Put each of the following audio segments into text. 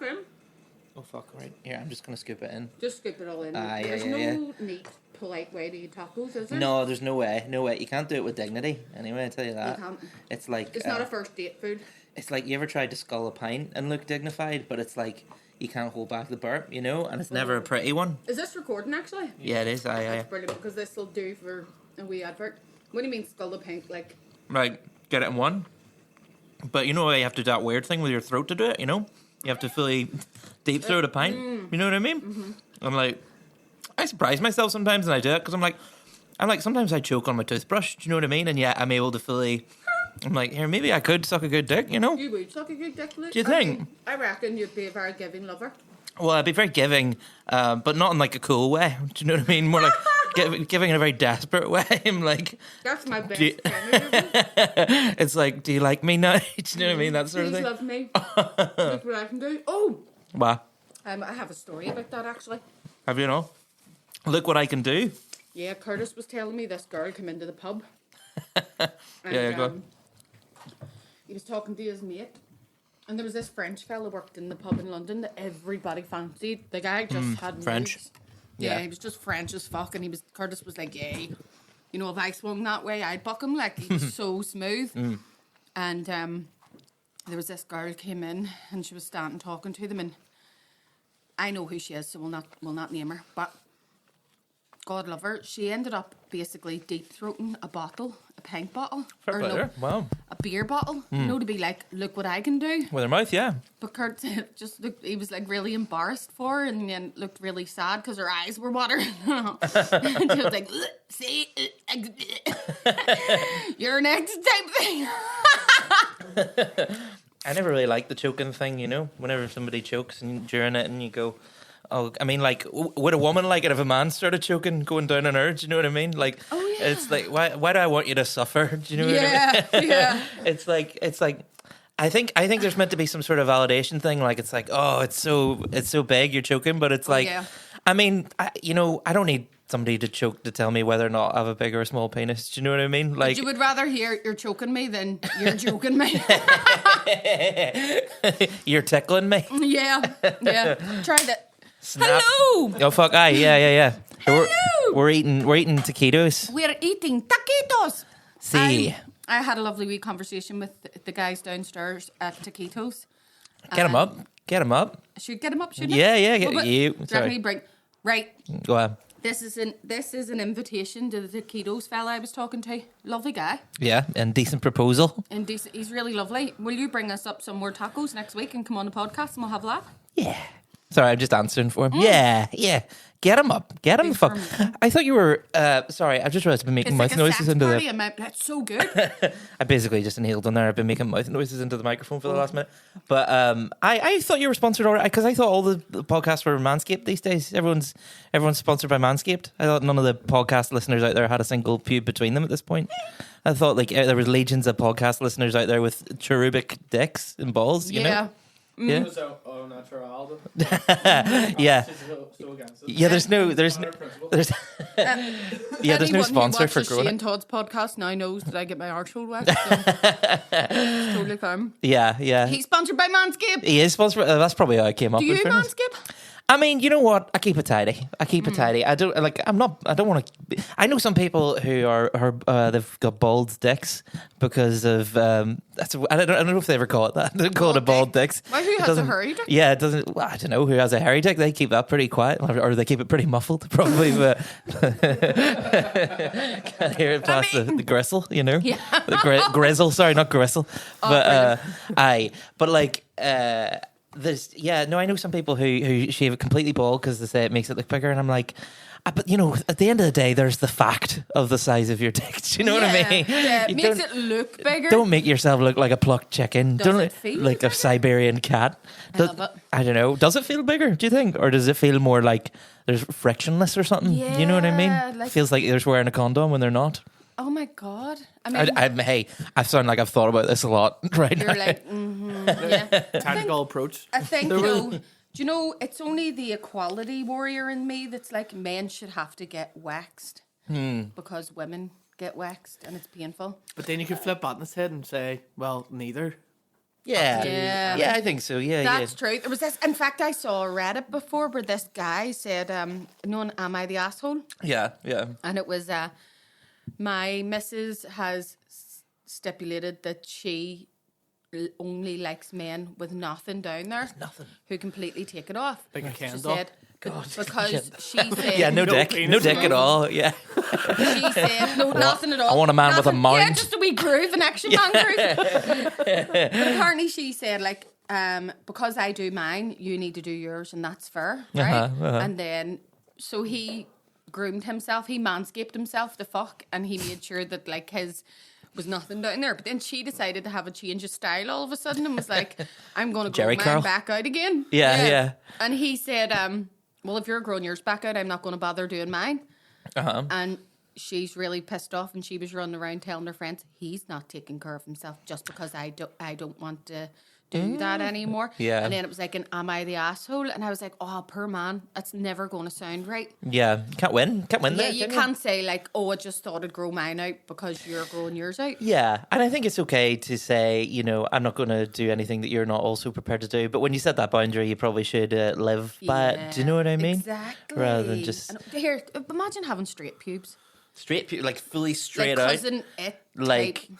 in. Oh, fuck, right. Here, I'm just going to scoop it in. Just scoop it all in. There's no neat, polite way to eat tacos, is there? No, there's no way. No way. You can't do it with dignity. Anyway, I tell you that. You can't. It's like... It's not a first date food. It's like you ever tried to scull a pint and look dignified, but it's like you can't hold back the burp, you know? And it's never a pretty one. Is this recording, actually? Yeah, it is. That's brilliant, because this will do for a wee advert. What do you mean scull a pint? Like... Right, get it in one. But you know you have to do that weird thing with your throat to do it, you know? You have to fully deep throat a pint. You know what I mean? Mm-hmm. I'm like, I surprise myself sometimes and I do it because I'm like, sometimes I choke on my toothbrush. Do you know what I mean? And yet I'm able to fully. I'm like, here, maybe I could suck a good dick, you know? You would suck a good dick, Luke. Do you think? I reckon you'd be a very giving lover. Well, I'd be very giving, but not in like a cool way. Do you know what I mean? More like giving in a very desperate way. I'm like... That's my best It's like, do you like me now? Do you know what I mean? That sort of thing. Please love me. Look what I can do. Oh! Wow. I have a story about that, actually. Have you know? Look what I can do. Yeah, Curtis was telling me this girl came into the pub. And, go on. He was talking to his mate. And there was this French fella worked in the pub in London that everybody fancied. The guy just had French. moves. Yeah, he was just French as fuck. And Curtis was like, yeah, you know, if I swung that way, I'd buck him. Like, he was so smooth. And there was this girl came in and she was standing talking to them. And I know who she is, so we'll not name her. But God love her. She ended up basically deep-throating a bottle, a pint bottle. Fair play there. Wow. A beer bottle. You know, to be like, look what I can do. With her mouth, yeah. But Kurt just looked, he was like really embarrassed for her and then looked really sad because her eyes were watering. And she was like, see, you're next type thing. I never really liked the choking thing, you know? Whenever somebody chokes and during it and you go... Oh, I mean, like, would a woman like it if a man started choking, going down on her? Do you know what I mean? Like, it's like, why do I want you to suffer? Do you know what I mean? Yeah. It's like, I think there's meant to be some sort of validation thing. Like, it's like, oh, it's so big, you're choking, but it's like, I mean, I don't need somebody to choke to tell me whether or not I have a big or a small penis. Do you know what I mean? Like, but you would rather hear you're choking me than you're joking me. You're tickling me. Yeah. Try that. Snap. Hello. Oh fuck! Aye, yeah. Hello. We're eating taquitos. We're eating taquitos. See, I had a lovely wee conversation with the guys downstairs at Taquitos. Get them up. Should get them up? Shouldn't Yeah. you. Sorry. Right. Go on. This is an invitation to the Taquitos fella I was talking to. Lovely guy. Yeah, and decent proposal. And he's really lovely. Will you bring us up some more tacos next week and come on the podcast and we'll have a laugh? Yeah. Sorry, I'm just answering for him. Yeah. Get him up. Get him the fuck. I thought you were... sorry, I've just realised I've been making mouth noises into the... That's so good. I basically just inhaled on there. I've been making mouth noises into the microphone for the last minute. But I thought you were sponsored already, because I thought all the podcasts were Manscaped these days. Everyone's sponsored by Manscaped. I thought none of the podcast listeners out there had a single pube between them at this point. I thought like there was legions of podcast listeners out there with cherubic dicks and balls, you know? Yeah. So, natural. Yeah. Yeah, there's no sponsor for growing. Shane Todd's podcast now knows that I get my arsehole wet. So it's totally fine. Yeah. He's sponsored by Manscaped. He is sponsored. That's probably how I came up with it. Do you Manscaped? I mean, you know what? I keep it tidy. I don't like. I don't want to. I know some people who are they've got bald dicks because of that's. I don't know if they ever call it that. They call it a bald dicks. Well, who has a hairy dick? Yeah, it doesn't. Well, I don't know who has a hairy dick. They keep that pretty quiet, or they keep it pretty muffled, probably. But can't hear it past the gristle. You know, the grizzle. Sorry, not gristle. But But like. I know some people who shave it completely bald because they say it makes it look bigger, and I'm like, but you know, at the end of the day, there's the fact of the size of your dick. Do you know what I mean? Yeah, it makes it look bigger. Don't make yourself look like a plucked chicken. Does it feel like bigger? A Siberian cat. I love it. I don't know. Does it feel bigger, do you think? Or does it feel more like there's frictionless or something? Yeah, you know what I mean? like, Feels like they're wearing a condom when they're not. Oh my God. I mean, I sound like I've thought about this a lot right now. You're like, yeah. Tactical approach. I think, though, do you know, it's only the equality warrior in me that's like, men should have to get waxed because women get waxed and it's painful. But then you could flip that on its head and say, well, neither. Yeah, I think so. Yeah, That's true. There was this. In fact, I saw a Reddit before where this guy said, "Am I the asshole?" yeah. And it was, my missus has stipulated that she only likes men with nothing down there, who completely take it off. Like a She Ken said because she said, Yeah, no dick at all. Yeah, she said no, nothing at all. I want a man with a Nothing. mind. Yeah, just a wee groove, an action man groove. But apparently, she said like, because I do mine, you need to do yours, and that's fair, right? And then so he groomed himself, he manscaped himself to fuck, and he made sure that like his was nothing down there. But then she decided to have a change of style all of a sudden and was like, I'm going to grow Jerry mine curl. back out again. Yeah. And he said, well, if you're growing yours back out, I'm not going to bother doing mine. And she's really pissed off, and she was running around telling her friends, he's not taking care of himself just because I don't want to do that anymore. Yeah. And then it was like, am I the asshole? And I was like, oh, poor man, that's never going to sound right. Yeah, can't win Yeah, there, you can can't say like, oh, I just thought I'd grow mine out because you're growing yours out. Yeah, and I think it's okay to say, I'm not going to do anything that you're not also prepared to do. But when you set that boundary, you probably should live by it. Do you know what I mean? Exactly. Rather than just And here, imagine having straight pubes. straight, like fully straight like out. cousin it Like,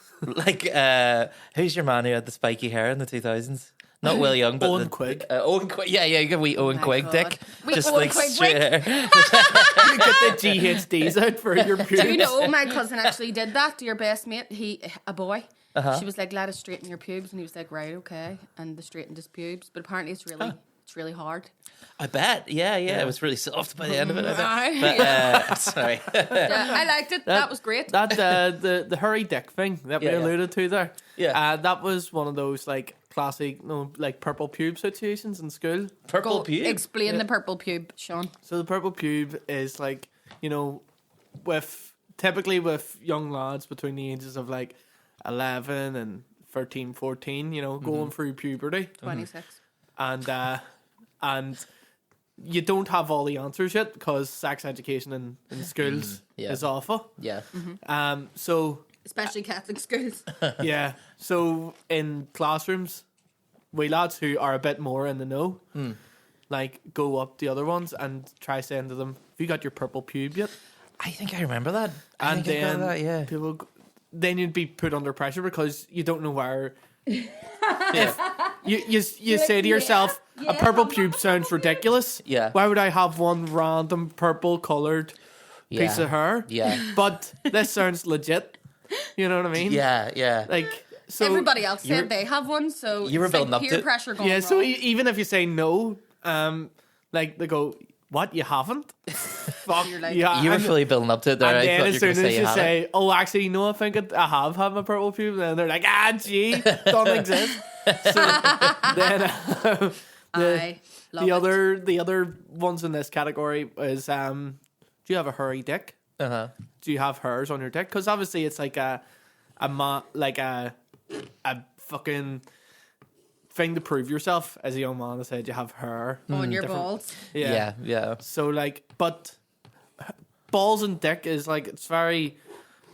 who's your man who had the spiky hair in the 2000s? Not Will Young, but Owen Quigg. Owen Quigg. Yeah, you got wee Owen my Quigg God. dick. Wee Just Owen like Quigg straight wig. hair. You get the GHDs out for your pubes. Do you know my cousin actually did that to your best mate? A boy. She was like, "Let us straighten your pubes," and he was like, "Right, okay." And they straightened his pubes, but apparently it's really hard. I bet. Yeah. It was really soft by the end of it. I Aye. bet. But, sorry. Yeah, I liked it. That was great. That the hairy dick thing that we Yeah. alluded to there. Yeah. That was one of those like classic, like purple pube situations in school. Purple Go pube. Explain the purple pube, Sean. So the purple pube is like, typically with young lads between the ages of like 11 and 13, 14, going through puberty. 26. And you don't have all the answers yet because sex education in schools Yeah. is awful. Yeah. So Especially Catholic schools. yeah, so in classrooms, we lads who are a bit more in the know, like go up the other ones and try saying to them, "Have you got your purple pube yet?" I think I remember that. I And think I then got that, yeah. then you'd be put under pressure because you don't know where. If you say to yourself, a purple pube sounds ridiculous. Yeah. Why would I have one random purple coloured piece of hair? Yeah. But this sounds legit. You know what I mean? Yeah. Like, so Everybody else you were- said they have one, so you were it's building like up peer to- pressure going yeah. So wrong. even if you say no, like they go, "What, you haven't?" Fuck. You're like- yeah. You were and- fully building up to it there. And I then thought as you were soon going to as say you you had it. say, "Oh, actually, no, I think I have had my purple pube," then they're like, "Ah, gee, don't exist." So then I love the other ones in this category is, do you have a hairy dick? Uh-huh. Do you have hairs on your dick? Because obviously it's like a fucking thing to prove yourself as a young man. I said you have hair on your different- balls. Yeah. So like, but balls and dick is like, it's very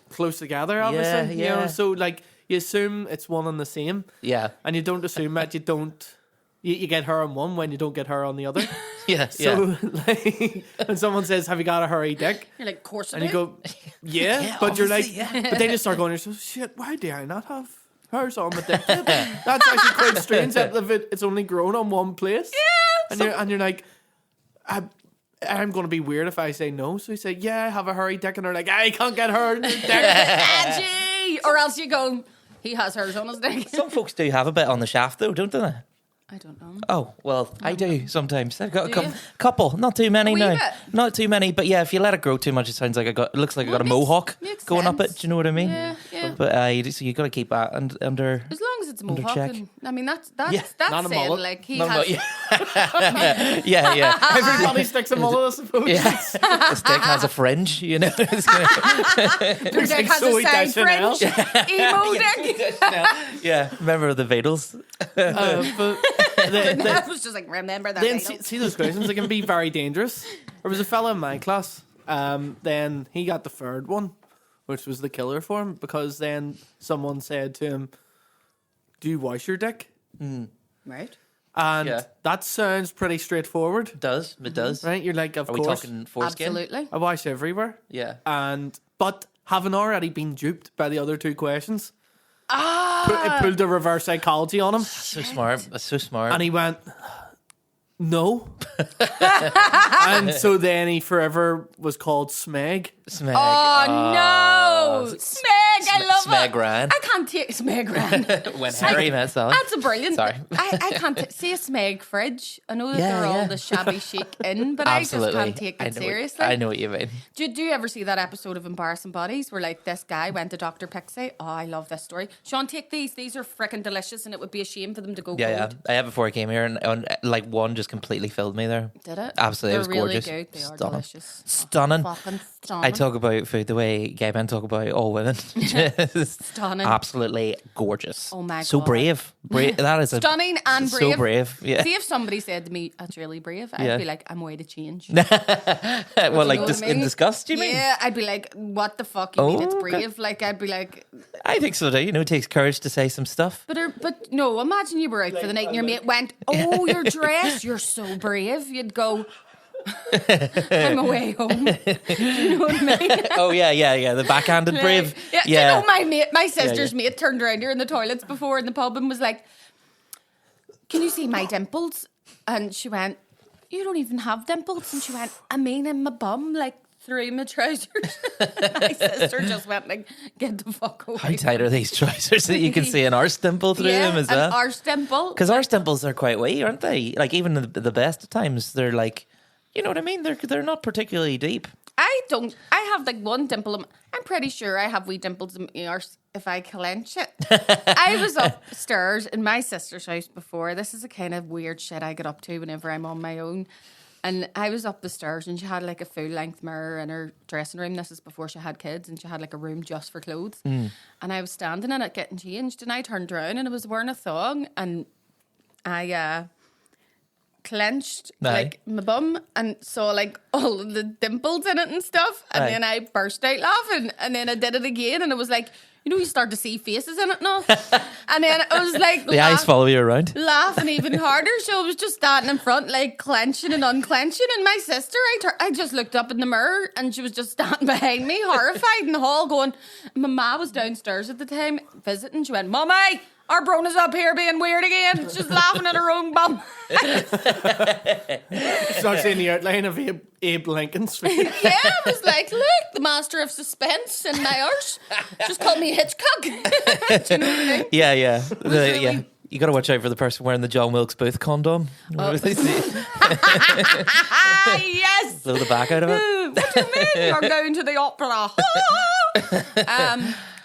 close together, obviously. Yeah. So like, you assume it's one and the same, Yeah. and you don't assume that you don't. You get hair on one when you don't get hair on the other. Yeah. So like, when someone says, "Have you got a hairy dick?" You're like, of course I and you do. go, "Yeah," but you're like, obviously, but then you start going, "So shit, why do I not have hairs on my dick?" That's actually quite strange that if it's only grown on one place. Yeah. And you're like, I'm going to be weird if I say no. So you say, "Yeah, I have a hairy dick," and they're like, "I can't get hair on your dick." Edgy! Or else you go, he has hers on his dick. Some folks do have a bit on the shaft, though, don't they? I don't know. Oh, well, I do sometimes. I've got a Do you? couple, not too many A wee now. bit? Not too many, but yeah, if you let it grow too much, it sounds like it looks like I got a Makes- mohawk makes going up it. sense. Do you know what I mean? Yeah. But so you got to keep that under. As long as it's Under mohawk. check. And, I mean, that's Yeah, not a saying, mullet. like, he No, has... yeah. Everybody sticks a mullet, I suppose. Yeah, this dick has a fringe, you know. It's gonna- Your dick like has a Zoe side Deschanel. fringe. Emo dick. yeah, remember the Beatles? But I was just like, remember that. then title. see those questions, they can be very dangerous. There was a fella in my class, then he got the third one, which was the killer for him, because then someone said to him, "Do you wash your dick?" Right. And that sounds pretty straightforward. It does. Right? You're like, of Are course. we talking foreskin? Absolutely. I watch everywhere. Yeah. But having already been duped by the other two questions, Ah. it pulled a reverse psychology on him. So smart. That's so smart. And he went, no. And so then he forever was called Smeg. Smeg. Oh, no. Smeg. I love it. Smegran. I can't take Smegran. When Harry met Sally. That's a brilliant. Sorry. I can't see a Smeg fridge. I know that Yeah, they're yeah. all the shabby chic in, but Absolutely. I just can't take it seriously. I know what you mean. Do you ever see that episode of Embarrassing Bodies where like this guy went to Dr. Pixie? Oh, I love this story. Sean, take these. These are freaking delicious, and it would be a shame for them to go Yeah. cold. I had before I came here, and like one just completely filled me there. Did it? Absolutely, it was They're really gorgeous. good. They are Stunning. delicious. Stunning. Oh, fucking stunning. I talk about food the way gay men talk about all women. Just Stunning. Absolutely gorgeous. Oh my so God. brave. That is Stunning and brave. So brave. Yeah. See, if somebody said to me, "That's really brave," I'd Yeah. be like, "I'm way to change." Well, like know what I in mean? disgust, do you mean? Yeah, I'd be like, "What the fuck? You mean it's Oh, brave?" Like, I'd be like, I think so too. You know, it takes courage to say some stuff. but no. Imagine you were out for the night and your mate went, "Oh, your dress, you're so brave." You'd go, "I'm away home." You know what I mean? Oh yeah. The backhanded brave. Yeah. Do you know my sister's mate turned around her in the toilets before in the pub and was like, "Can you see my dimples?" And she went, "You don't even have dimples." And she went, "I mean, in my bum, like through my trousers." My sister just went like, "Get the fuck away." How tight are these trousers that you can see an arse dimple through them as well? An arse dimple. Because arse dimples are quite wee, aren't they? Like even the best of times, they're like, you know what I mean? They're not particularly deep. I have like one dimple. I'm pretty sure I have wee dimples in my arse if I clench it. I was upstairs in my sister's house before. This is the kind of weird shit I get up to whenever I'm on my own. And I was up the stairs and she had like a full length mirror in her dressing room. This is before she had kids and she had like a room just for clothes. And I was standing in it getting changed and I turned around and I was wearing a thong and I clenched like my bum and saw like all of the dimples in it and stuff. And then I burst out laughing and then I did it again and it was like, you know, you start to see faces in it now. And then I was like, The eyes follow you around. laughing even harder. So I was just standing in front, like clenching and unclenching. And my sister, I just looked up in the mirror and she was just standing behind me, horrified in the hall going, my ma was downstairs at the time visiting. She went, "Mummy, our Bronagh's up here being weird again. She's laughing at her own bum." Starts in the outline of Abe Lincoln's face. Yeah, I was like, look, the master of suspense in my arse. Just called me Hitchcock. Do you know what I mean? Yeah. really- Yeah. You got to watch out for the person wearing the John Wilkes Booth condom. Oh. Yes. Blow the back out of it. What do you mean? You're going to the opera.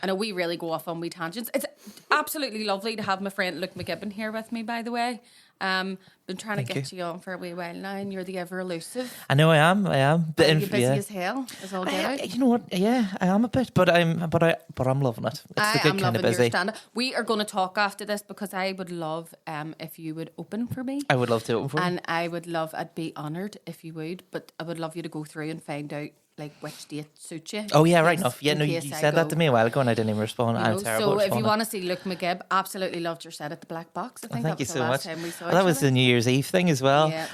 I know we really go off on wee tangents. It's absolutely lovely to have my friend Luke McGibbon here with me, by the way. Been trying to get you on for a wee while now, and you're the ever elusive. I know I am. But Are you busy as hell? As all get out? You know what? Yeah, I am a bit, but I'm loving it. It's I the good am kind loving of busy. your stand-up. We are going to talk after this because I would love if you would open for me. I would love to open for you. And I'd be honoured if you would, but I would love you to go through and find out like which date suits you. Oh yeah, in right case- enough. Yeah, in no, you case I said that go. to me a while ago, and I didn't even respond. You I'm know, terrible. so at if you responding. want to see Luke McGibb, absolutely loved your set at the Black Box. I think Thank that you was so the last much. time we saw Well, that each was other. the New Year's Eve thing as well. Yeah,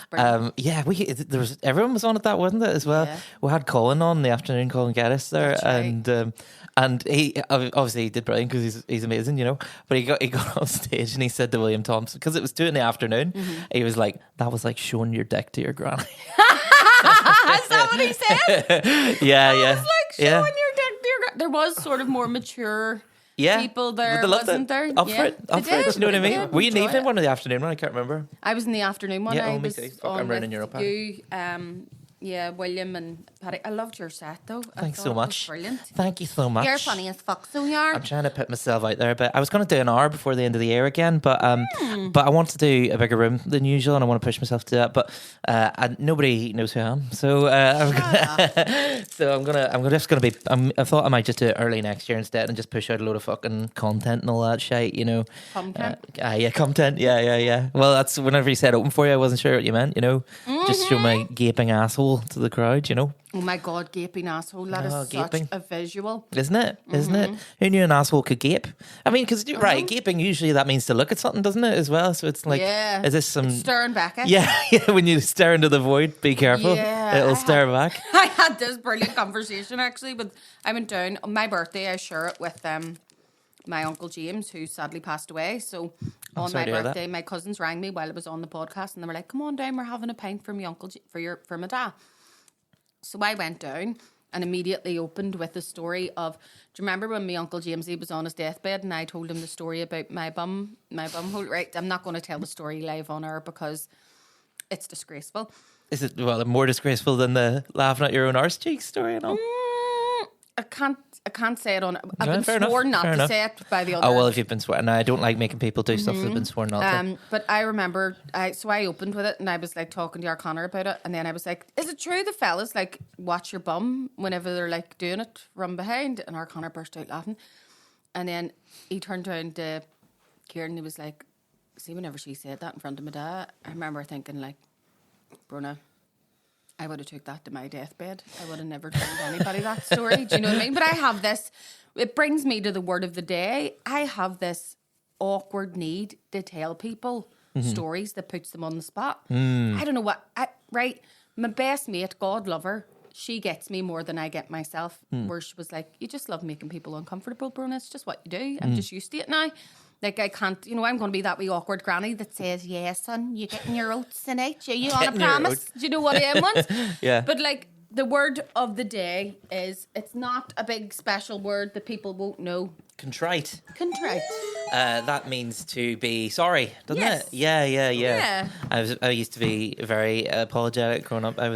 it's brilliant. There was everyone was on at that, wasn't it? As well. Yeah. We had Colin on in the afternoon, Colin Geddes there, That's right. and he obviously he did brilliant because he's amazing, you know. But he got off stage and he said to William Thompson, because it was 2 p.m, he was like, "That was like showing your dick to your granny." Is that what he said? Yeah. It was like showing Yeah. your dick to your There was sort of more mature people there, But they loved wasn't it. there? Up for it. Up for it. You know what I They mean? did Were you in the enjoy evening it. one or the afternoon one? I can't remember. I was in the afternoon one. Yeah, I me was too. Fuck, on I'm running with Europe, huh? you, William and Patty. I loved your set though. I Thanks thought so it was much. Brilliant. Thank you so much. You're funny as fuck, so you are. I'm trying to put myself out there, but I was going to do an hour before the end of the year again, but I want to do a bigger room than usual, and I want to push myself to that. But nobody knows who I am, so I thought I might just do it early next year instead, and just push out a load of fucking content and all that shit, you know. Content? Content. Yeah. Well, that's whenever you said open for you, I wasn't sure what you meant, you know. Just show my gaping asshole asshole to the crowd, you know. Oh my God, gaping asshole. That is gaping. such a visual. Isn't it? Isn't it? Who knew an asshole could gape? I mean, because, right, gaping, usually that means to look at something, doesn't it, as well? So it's like, is this some... It's staring back at Yeah, when you stare into the void, be careful. Yeah, It'll stare back. I had this brilliant conversation, actually, with... I went down... On my birthday, I share it with my Uncle James, who sadly passed away. So on my birthday, my cousins rang me while I was on the podcast, and they were like, come on down, we're having a pint for me uncle for my dad. So I went down and immediately opened with the story of, do you remember when my Uncle Jamesy was on his deathbed and I told him the story about my bum hole? Right, I'm not going to tell the story live on air because it's disgraceful. Is it, more disgraceful than the laughing at your own arse cheek story and all? I can't say it on... I've been sworn not to say it by the other... Oh, well, if you've been sworn... No, I don't like making people do stuff they've been sworn not to. But I remember... So I opened with it and I was like talking to our Connor about it, and then I was like, is it true the fellas like watch your bum whenever they're like doing it from behind? And our Connor burst out laughing. And then he turned around to Kieran and he was like, see, whenever she said that in front of my dad, I remember thinking like, Bronagh, I would have took that to my deathbed. I would have never told anybody that story. Do you know what I mean? But I have this, it brings me to the word of the day. I have this awkward need to tell people stories that puts them on the spot. I don't know what, right? My best mate, God love her, she gets me more than I get myself. Where she was like, you just love making people uncomfortable, Bronagh. It's just what you do. I'm just used to it now. Like, I can't, you know, I'm going to be that wee awkward granny that says, yeah, son, you getting your oats tonight? You on a promise? Do you know what I want? Yeah. But, like, the word of the day is, it's not a big special word that people won't know. Contrite. Contrite. That means to be sorry, doesn't Yes. it? Yeah. Yeah. I used to be very apologetic growing up. I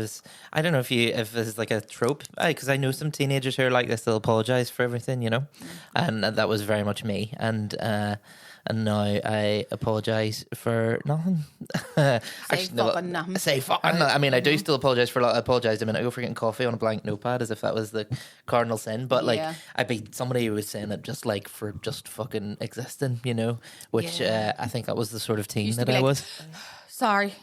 don't know if this is like a trope, because I know some teenagers who are like this. They'll apologize for everything, you know, and that was very much me. And now I apologise for nothing. Fucking nothing. Say fucking nothing. I mean, I do still apologise for a lot. I apologised a minute ago for getting coffee on a blank notepad as if that was the cardinal sin. But like, I'd be somebody who was saying it just like for just fucking existing, you know, which I think that was the sort of teen that I was. Sorry.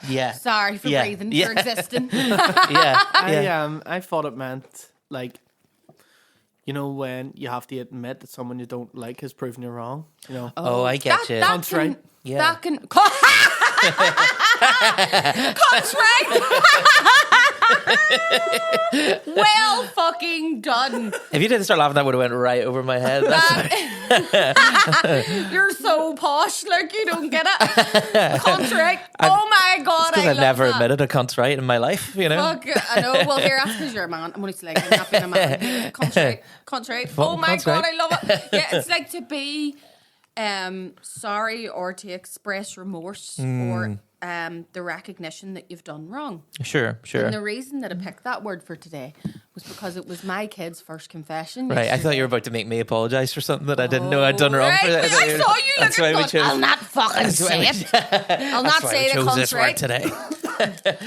Yeah. Sorry for breathing, for existing. I thought it meant like, you know, when you have to admit that someone you don't like has proven you wrong. You know. Oh, I get you. Contrite. That can. Contrite. Well fucking done. If you didn't start laughing, that would have went right over my head. You're so posh, like you don't get it. Contrite. Oh my God, because I've never that. admitted a contrite in my life, you know. Fuck, I know. Well, here, that's because you're a man. I'm only like, I'm not being a man. Contrite. Oh my God, I love it. Yeah, it's like to be sorry or to express remorse or the recognition that you've done wrong. Sure. And the reason that I picked that word for today was because it was my kid's first confession. Right, I thought you were about to make me apologise for something that I didn't know I'd done wrong. Right, I saw you that's why we chose. I'll not fucking say it. I'll not say the this word contrite. today.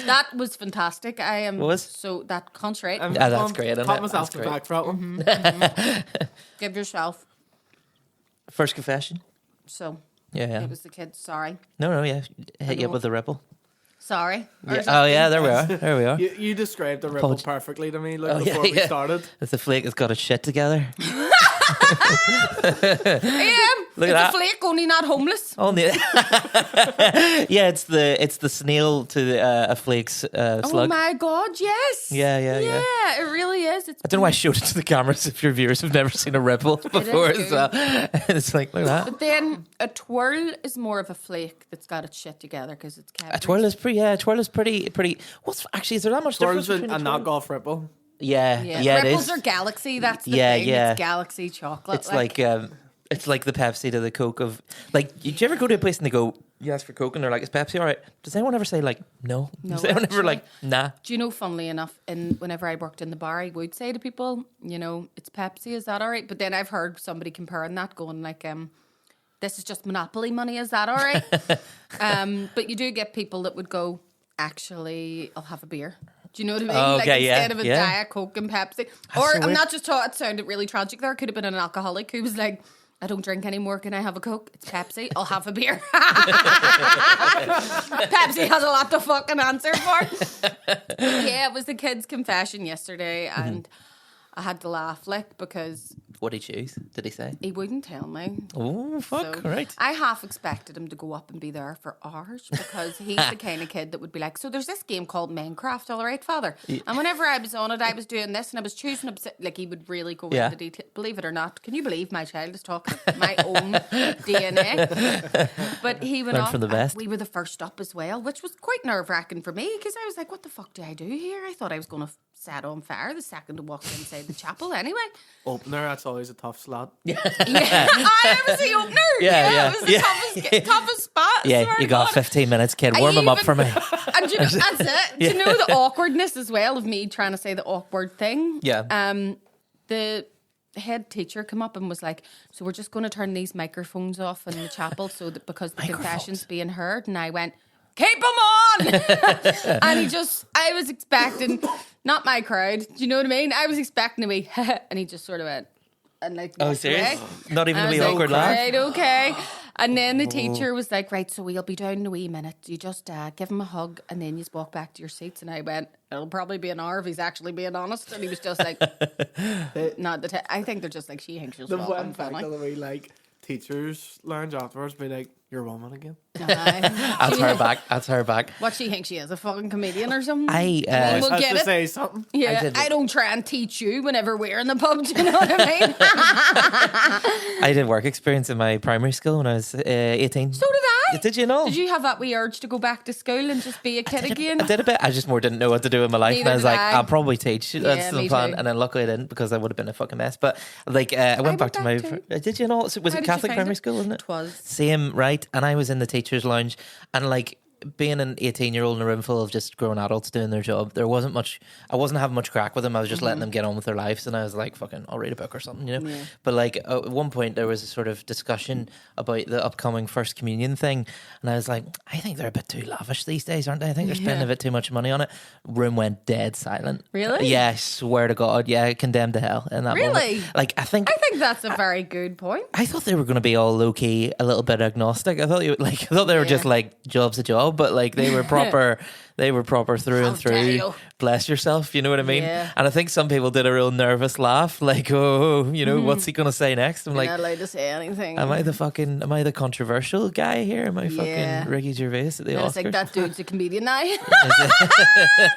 That was fantastic. I am so that contrite. That's great. Pat myself the back for that one. Give yourself. First confession. So yeah. It was the kid. Sorry. No, yeah. Hit you up with the ripple. Sorry. Yeah. Oh yeah, there we are. You described the ripple perfectly to me. Look, before we started. As the flake has got its shit together. Look at that. Flake, only not homeless. Only. Yeah, it's the snail to a flake's slug. Oh my God, yes. Yeah. It really is. I don't know why I showed it to the cameras if your viewers have never seen a ripple before as well. It's like, look at that. But then a twirl is more of a flake that's got its shit together because it's kept. A twirl is pretty. What's actually, is there that much difference between a knockoff ripple? Yeah, Ripples it is. are Galaxy. That's the thing. Yeah. It's Galaxy chocolate. It's like it's like the Pepsi to the Coke of like. Did you ever go to a place and they go, "You ask for Coke," and they're like, "Is Pepsi all right?" Does anyone ever say like, "No"? Does anyone ever like, "Nah"? Do you know? Funnily enough, whenever I worked in the bar, I would say to people, you know, "It's Pepsi. Is that all right?" But then I've heard somebody comparing that, going like, "This is just Monopoly money. Is that all right?" But you do get people that would go, "Actually, I'll have a beer." Do you know what I mean? Oh, okay, instead of a Diet Coke and Pepsi. Or I'm not just talking, it sounded really tragic there. It could have been an alcoholic who was like, I don't drink anymore. Can I have a Coke? It's Pepsi. I'll have a beer. Pepsi has a lot to fucking answer for. Yeah, it was the kid's confession yesterday, and I had to laugh because What did he choose? Did he say? he wouldn't tell me. Oh, fuck, So right. I half expected him to go up and be there for hours because he's the kind of kid that would be like, so there's this game called Minecraft, all right, father? Yeah. And whenever I was on it, I was doing this and I was choosing, like he would really go into detail. Believe it or not, can you believe my child is talking my own DNA? But he went Learn off. from the best. We were the first up as well, which was quite nerve-wracking for me because I was like, what the fuck do I do here? I thought I was going to set on fire the second I walked inside the chapel anyway. Opener, that's always a tough slot. Yeah, I was the opener. Yeah. It was the toughest spot. Yeah, swear you to got God. 15 minutes, kid. Warm him up for me. And that's it. Do you know the awkwardness as well of me trying to say the awkward thing? Yeah. The head teacher came up and was like, so we're just going to turn these microphones off in the chapel so that because the confession's being heard. And I went, keep them on. And I was expecting, not my crowd, do you know what I mean? I was expecting to be, and he just sort of went, and like, Oh, walked serious? away. Not even And a I wee was like, awkward laugh? right, okay. And then the teacher was like, right, so we'll be down in a wee minute. You just give him a hug and then you just walk back to your seats. And I went, it'll probably be an hour if he's actually being honest. And he was just like, I think they're just like, she thinks she's The one fucking fact funny. of the way, like, teachers lounge afterwards be like, you're a woman again. That's her back. That's her back. What, she thinks she is, a fucking comedian or something? I We'll Has get to it. say something. Yeah, I don't try and teach you whenever we're in the pub. Do you know what I mean? I did work experience in my primary school when I was 18. So did I. Did you know? Did you have that wee urge to go back to school and just be a kid again? I did a bit. I just more didn't know what to do in my life. Neither And I was did like, I. I'll probably teach. That's Yeah, the me plan. too. And then luckily I didn't because I would have been a fucking mess. But like, I went back to my. too. Did you know? Was How it did you Catholic find primary it? school? Wasn't it? It was. Same, right? And I was in the teachers' lounge, and like being an 18-year-old in a room full of just grown adults doing their job, there wasn't much. I wasn't having much crack with them. I was just letting them get on with their lives, and I was like, "Fucking, I'll read a book or something," you know. Yeah. But like at one point, there was a sort of discussion about the upcoming First Communion thing, and I was like, "I think they're a bit too lavish these days, aren't they? I think they're spending a bit too much money on it." Room went dead silent. Really? Yeah, I swear to God. Yeah, condemned to hell in that Really? moment. Like I think that's a very good point. I thought they were going to be all low key, a little bit agnostic. I thought they were just like job's a job, but like they were proper. They were proper through How and through. dare you. Bless yourself, you know what I mean? Yeah. And I think some people did a real nervous laugh, like, oh, you know, what's he going to say next? I'm You're like, not allowed to say anything. am I the controversial guy here? Am I Yeah. fucking Ricky Gervais at the And Oscars? it's like, that dude's a comedian now.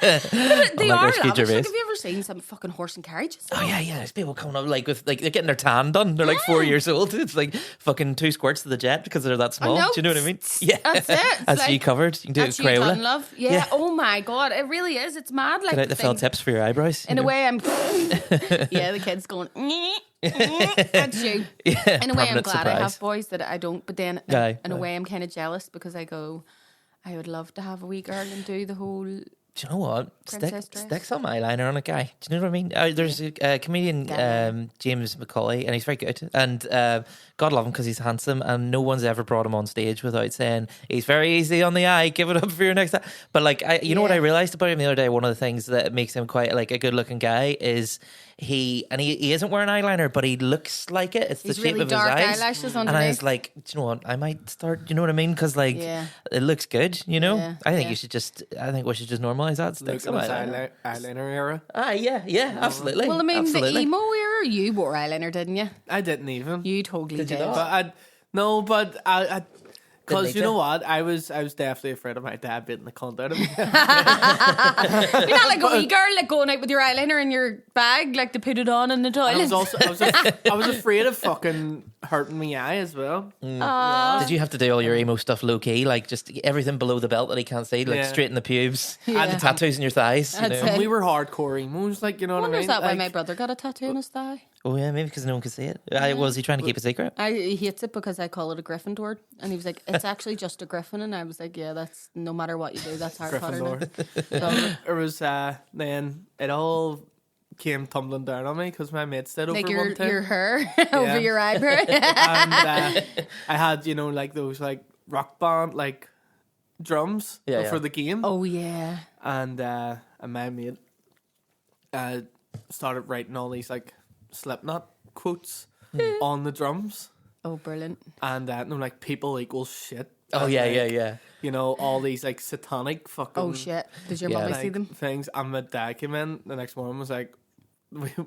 They like are Ricky lavish. Gervais. Like, have you ever seen some fucking horse and carriages? Oh yeah, yeah. There's people coming up like with like they're getting their tan done. They're like 4 years old. It's like fucking 2 squirts of the jet because they're that small. know. Do you know what I mean? Yeah, That's it. It's That's like- you covered. You can do it That's with you done, Crayola. love. Yeah. Yeah. Oh my God. It really is. It's mad. Like Get out the felt tips for your eyebrows. in you a know? way, I'm. Yeah, the kid's going. That's you. Yeah, In a way, I'm permanent glad I have surprise. boys that I don't. But then, Aye, in a aye. way, I'm kind of jealous because I go, I would love to have a wee girl and do the whole. Do you know what? Princess dress. Stick some eyeliner on a guy. Do you know what I mean? There's a comedian, Guy. James McCauley, and he's very good. And God love him because he's handsome, and no one's ever brought him on stage without saying he's very easy on the eye. Give it up for your next time. But like, you know what I realized about him the other day? One of the things that makes him quite like a good-looking guy is he isn't wearing eyeliner, but he looks like it. It's He's the shape really of dark his eyes. eyelashes And I underneath. was like, do you know what? I might start. Do you know what I mean? Because like, Yeah. it looks good. You know, Yeah, I think yeah. you should just. I think we should just normalize that. Stick Look some at eyeliner. this eyeliner era. Yeah, absolutely. Well, I mean, absolutely. the emo era, you wore eyeliner, didn't you? I didn't even. You totally Did you did. not? But I because need you know to. what, I was definitely afraid of my dad beating the cunt out of me. You're not like a wee girl like going out with your eyeliner in your bag, like to put it on in the toilet. I was afraid of fucking hurting my eye as well. Did you have to do all your emo stuff low key, like just everything below the belt that he can't see, like Yeah. straighten the pubes, Yeah. and the tattoos in your thighs? You That's know? it. And we were hardcore emos, like, you know I what I wonder mean? is that why Like, my brother got a tattoo on his thigh? Oh yeah, maybe because no one could see it. Was he trying to keep a secret? He hates it because I call it a Gryffindor, and he was like, "It's actually just a Griffin," and I was like, "Yeah, that's no matter what you do, that's Harry Potter." now." So, It was then it all came tumbling down on me because my mates did over like one time. your hair over your eyebrow. And I had, you know, like those like rock band like drums Yeah, for yeah. the game. Oh yeah. And my mate started writing all these like Slipknot quotes on the drums. Oh, brilliant. And I'm like, people equal shit. Oh, And, yeah, like, yeah, yeah. You know, all these like satanic fucking Oh, shit. Did your Yeah. mummy like, see them? things. And my dad came in the next morning and was like,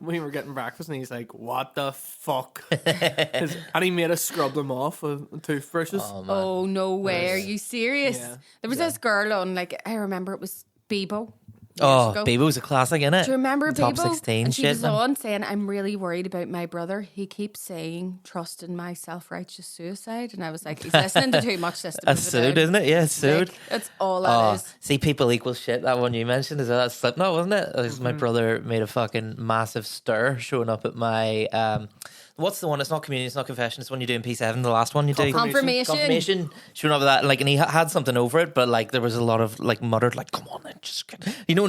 we were getting breakfast and he's like, what the fuck? And he made us scrub them off with toothbrushes. Oh, man. Oh, no way. Are you serious? Yeah. There was this girl on, like, I remember it was Bebo. Oh, ago. Bebo's a classic, innit? Do you remember Top Bebo? 16 and she shit, was man. on saying, I'm really worried about my brother. He keeps saying, trust in my self-righteous suicide. And I was like, he's listening to too much System of a That's sued, Down. isn't it? Yeah, it's sued. Like, that's all that is. See, people equal shit. That one you mentioned is that Slipknot, wasn't it? It was my brother made a fucking massive stir showing up at my what's the one? It's not communion, it's not confession. It's when you do in P7, the last one you do. Confirmation. Showing up with that, like, and he had something over it, but like there was a lot of like muttered, like, "Come on, then, just you know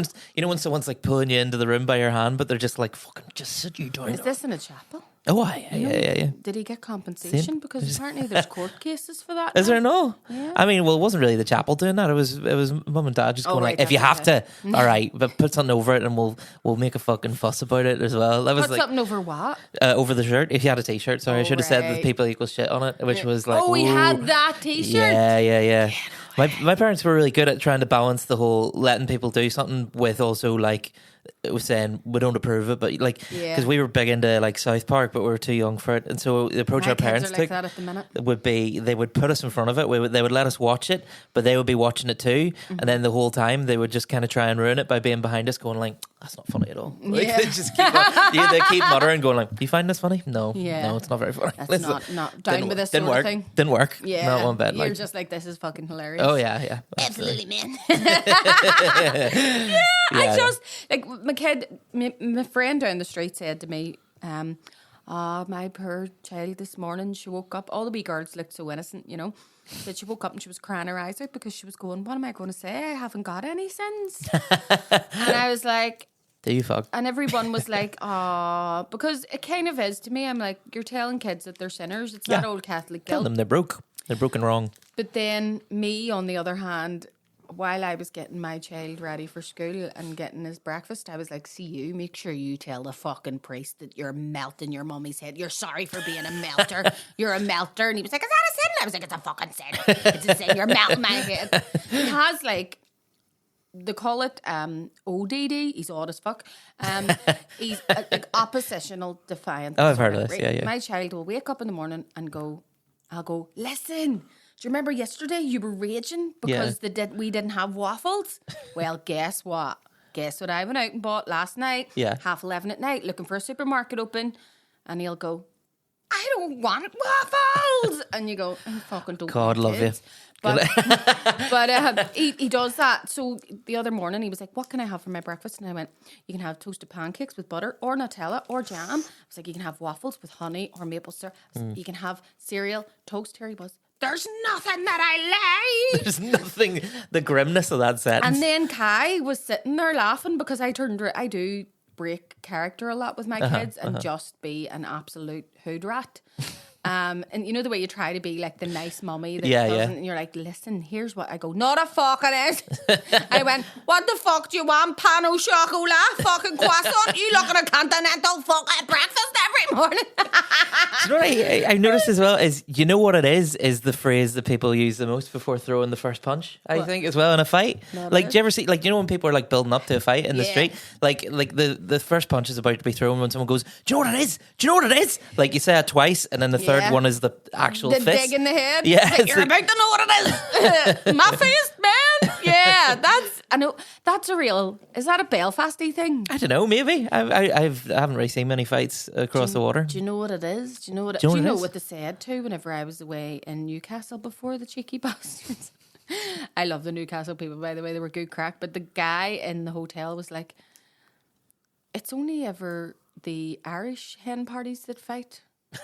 when someone's like pulling you into the room by your hand, but they're just like, fucking, just sit you down." Is this in a chapel? Oh, yeah. Did he get compensation? Same. Because apparently there's court cases for that. Is now. there no? Yeah. I mean, well, it wasn't really the chapel doing that. It was mum and dad just going right, like, if you have that's to, all right, but put something over it, and we'll make a fucking fuss about it as well. That was Put like something over what? over the shirt. If you had a t-shirt, sorry, I should have said that right. people equal shit on it, which was like, Oh, we ooh. had that T-shirt. Yeah. My parents were really good at trying to balance the whole letting people do something with also like it was saying we don't approve it, but like Yeah. because we were big into like South Park, but we were too young for it, and so the approach My our kids parents are like took that at the minute. would be they would put us in front of it. They would let us watch it, but they would be watching it too, and then the whole time they would just kind of try and ruin it by being behind us, going like, "That's not funny at all." Like, Yeah. they just keep they keep muttering, going like, "Do you find this funny? No, Yeah. no, it's not very funny. That's not down Didn't with this didn't sort work. of thing. Didn't work. Yeah, not one bit. you're Like, just like, this is fucking hilarious. oh yeah. Absolutely, man. Yeah. I just like my kid, my friend down the street said to me, my poor child this morning, she woke up, all the wee girls looked so innocent, you know. Said she woke up and she was crying her eyes out because she was going, what am I going to say? I haven't got any sins. And I was like, Do you fuck? and everyone was like, because it kind of is to me. I'm like, you're telling kids that they're sinners. It's Yeah. that old Catholic Tell guilt. them they're broke. They're broken wrong. But then me, on the other hand, while I was getting my child ready for school and getting his breakfast, I was like, see you, make sure you tell the fucking priest that you're melting your mummy's head. You're sorry for being a melter. You're a melter. And he was like, is that a sin? And I was like, it's a fucking sin. It's a sin. You're melting my head. He has like, they call it ODD. He's odd as fuck. He's like oppositional defiance. Oh, I've heard of this. Yeah. My child will wake up in the morning and I'll go, listen, do you remember yesterday you were raging because we didn't have waffles? Well, guess what? Guess what I went out and bought last night? Yeah. 11:30 at night, looking for a supermarket open. And he'll go, I don't want waffles. And you go, I fucking don't God want love kids. you. But he does that. So the other morning he was like, what can I have for my breakfast? And I went, you can have toasted pancakes with butter or Nutella or jam. I was like, you can have waffles with honey or maple syrup. You can have cereal, toast. Here he was. There's nothing that I like. There's nothing. The grimness of that sentence. And then Kai was sitting there laughing because I do break character a lot with my kids and just be an absolute hood rat. And you know the way you try to be like the nice mummy that doesn't, and you're like, listen, here's what I go, not a fucking it. I went, what the fuck do you want? Pan au chocolat, fucking croissant? You look at a continental fucking breakfast every morning. Do you know what I noticed as well is, you know what it is the phrase that people use the most before throwing the first punch, I think, as well in a fight. Like, do you ever see, like, you know when people are like building up to a fight in the street? Like the first punch is about to be thrown when someone goes, do you know what it is? Do you know what it is? Like, you say it twice and then the third one is the actual the fist. dig in the head. Yeah. Like, you're about to know what it is. My fist, man. Yeah, I know, that's a real, is that a Belfasty thing? I don't know, maybe. I haven't really seen many fights across the water. Do you know what it is? Do you know what what they said too whenever I was away in Newcastle before, the cheeky bastards? I love the Newcastle people, by the way. They were good crack. But the guy in the hotel was like, it's only ever the Irish hen parties that fight.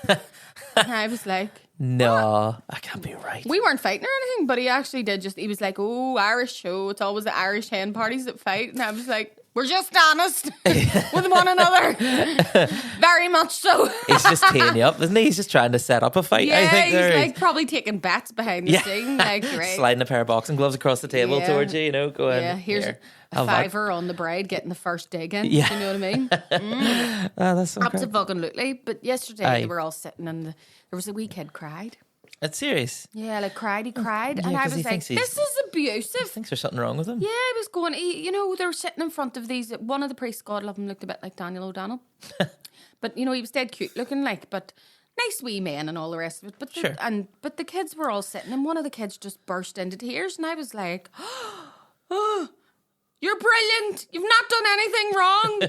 And I was like, no, I can't be right. we weren't fighting or anything, but he actually did he was like, oh, Irish show. It's always the Irish hen parties that fight. And I was like, We're just honest with one another. Very much so. He's just teeing you up, isn't he? He's just trying to set up a fight. Yeah, I think he's like probably taking bets behind the scene. Like, right. Sliding a pair of boxing gloves across the table towards you, going, yeah, here's a fiver on the bride getting the first dig in. Yeah. You know what I mean? That's so great. Absolutely. But yesterday they were all sitting and there was a wee kid cried. That's serious. Yeah, like he cried. Yeah, and I 'cause was he like, thinks this is abusive. Thinks there's something wrong with him. Yeah, I was going, they were sitting in front of these, one of the priests, God love him, looked a bit like Daniel O'Donnell. But, he was dead cute looking, but nice wee man and all the rest of it. But but the kids were all sitting and one of the kids just burst into tears and I was like, oh, you're brilliant. You've not done anything wrong.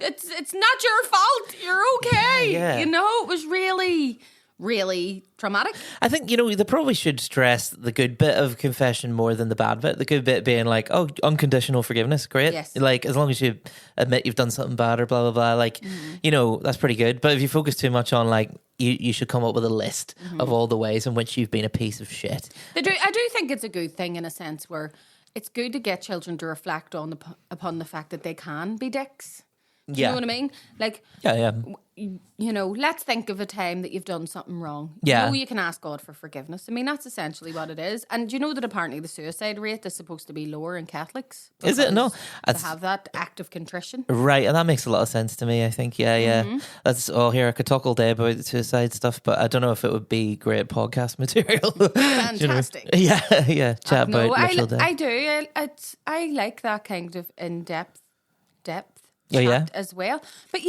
It's not your fault. You're okay. Yeah. It was really, really traumatic. I think, they probably should stress the good bit of confession more than the bad bit. The good bit being like, oh, unconditional forgiveness, great. Yes. Like, as long as you admit you've done something bad or blah, blah, blah, like, that's pretty good. But if you focus too much on, like, you should come up with a list of all the ways in which you've been a piece of shit. I do think it's a good thing in a sense where it's good to get children to reflect upon the fact that they can be dicks. Do you know what I mean? Like, let's think of a time that you've done something wrong. Yeah. You can ask God for forgiveness. I mean, that's essentially what it is. And do you know that apparently the suicide rate is supposed to be lower in Catholics? Is it? No. To have that act of contrition. Right, and that makes a lot of sense to me, I think. Yeah. That's here. I could talk all day about suicide stuff, but I don't know if it would be great podcast material. Fantastic. Yeah. Chat about literal death. I do. I like that kind of in-depth as well. But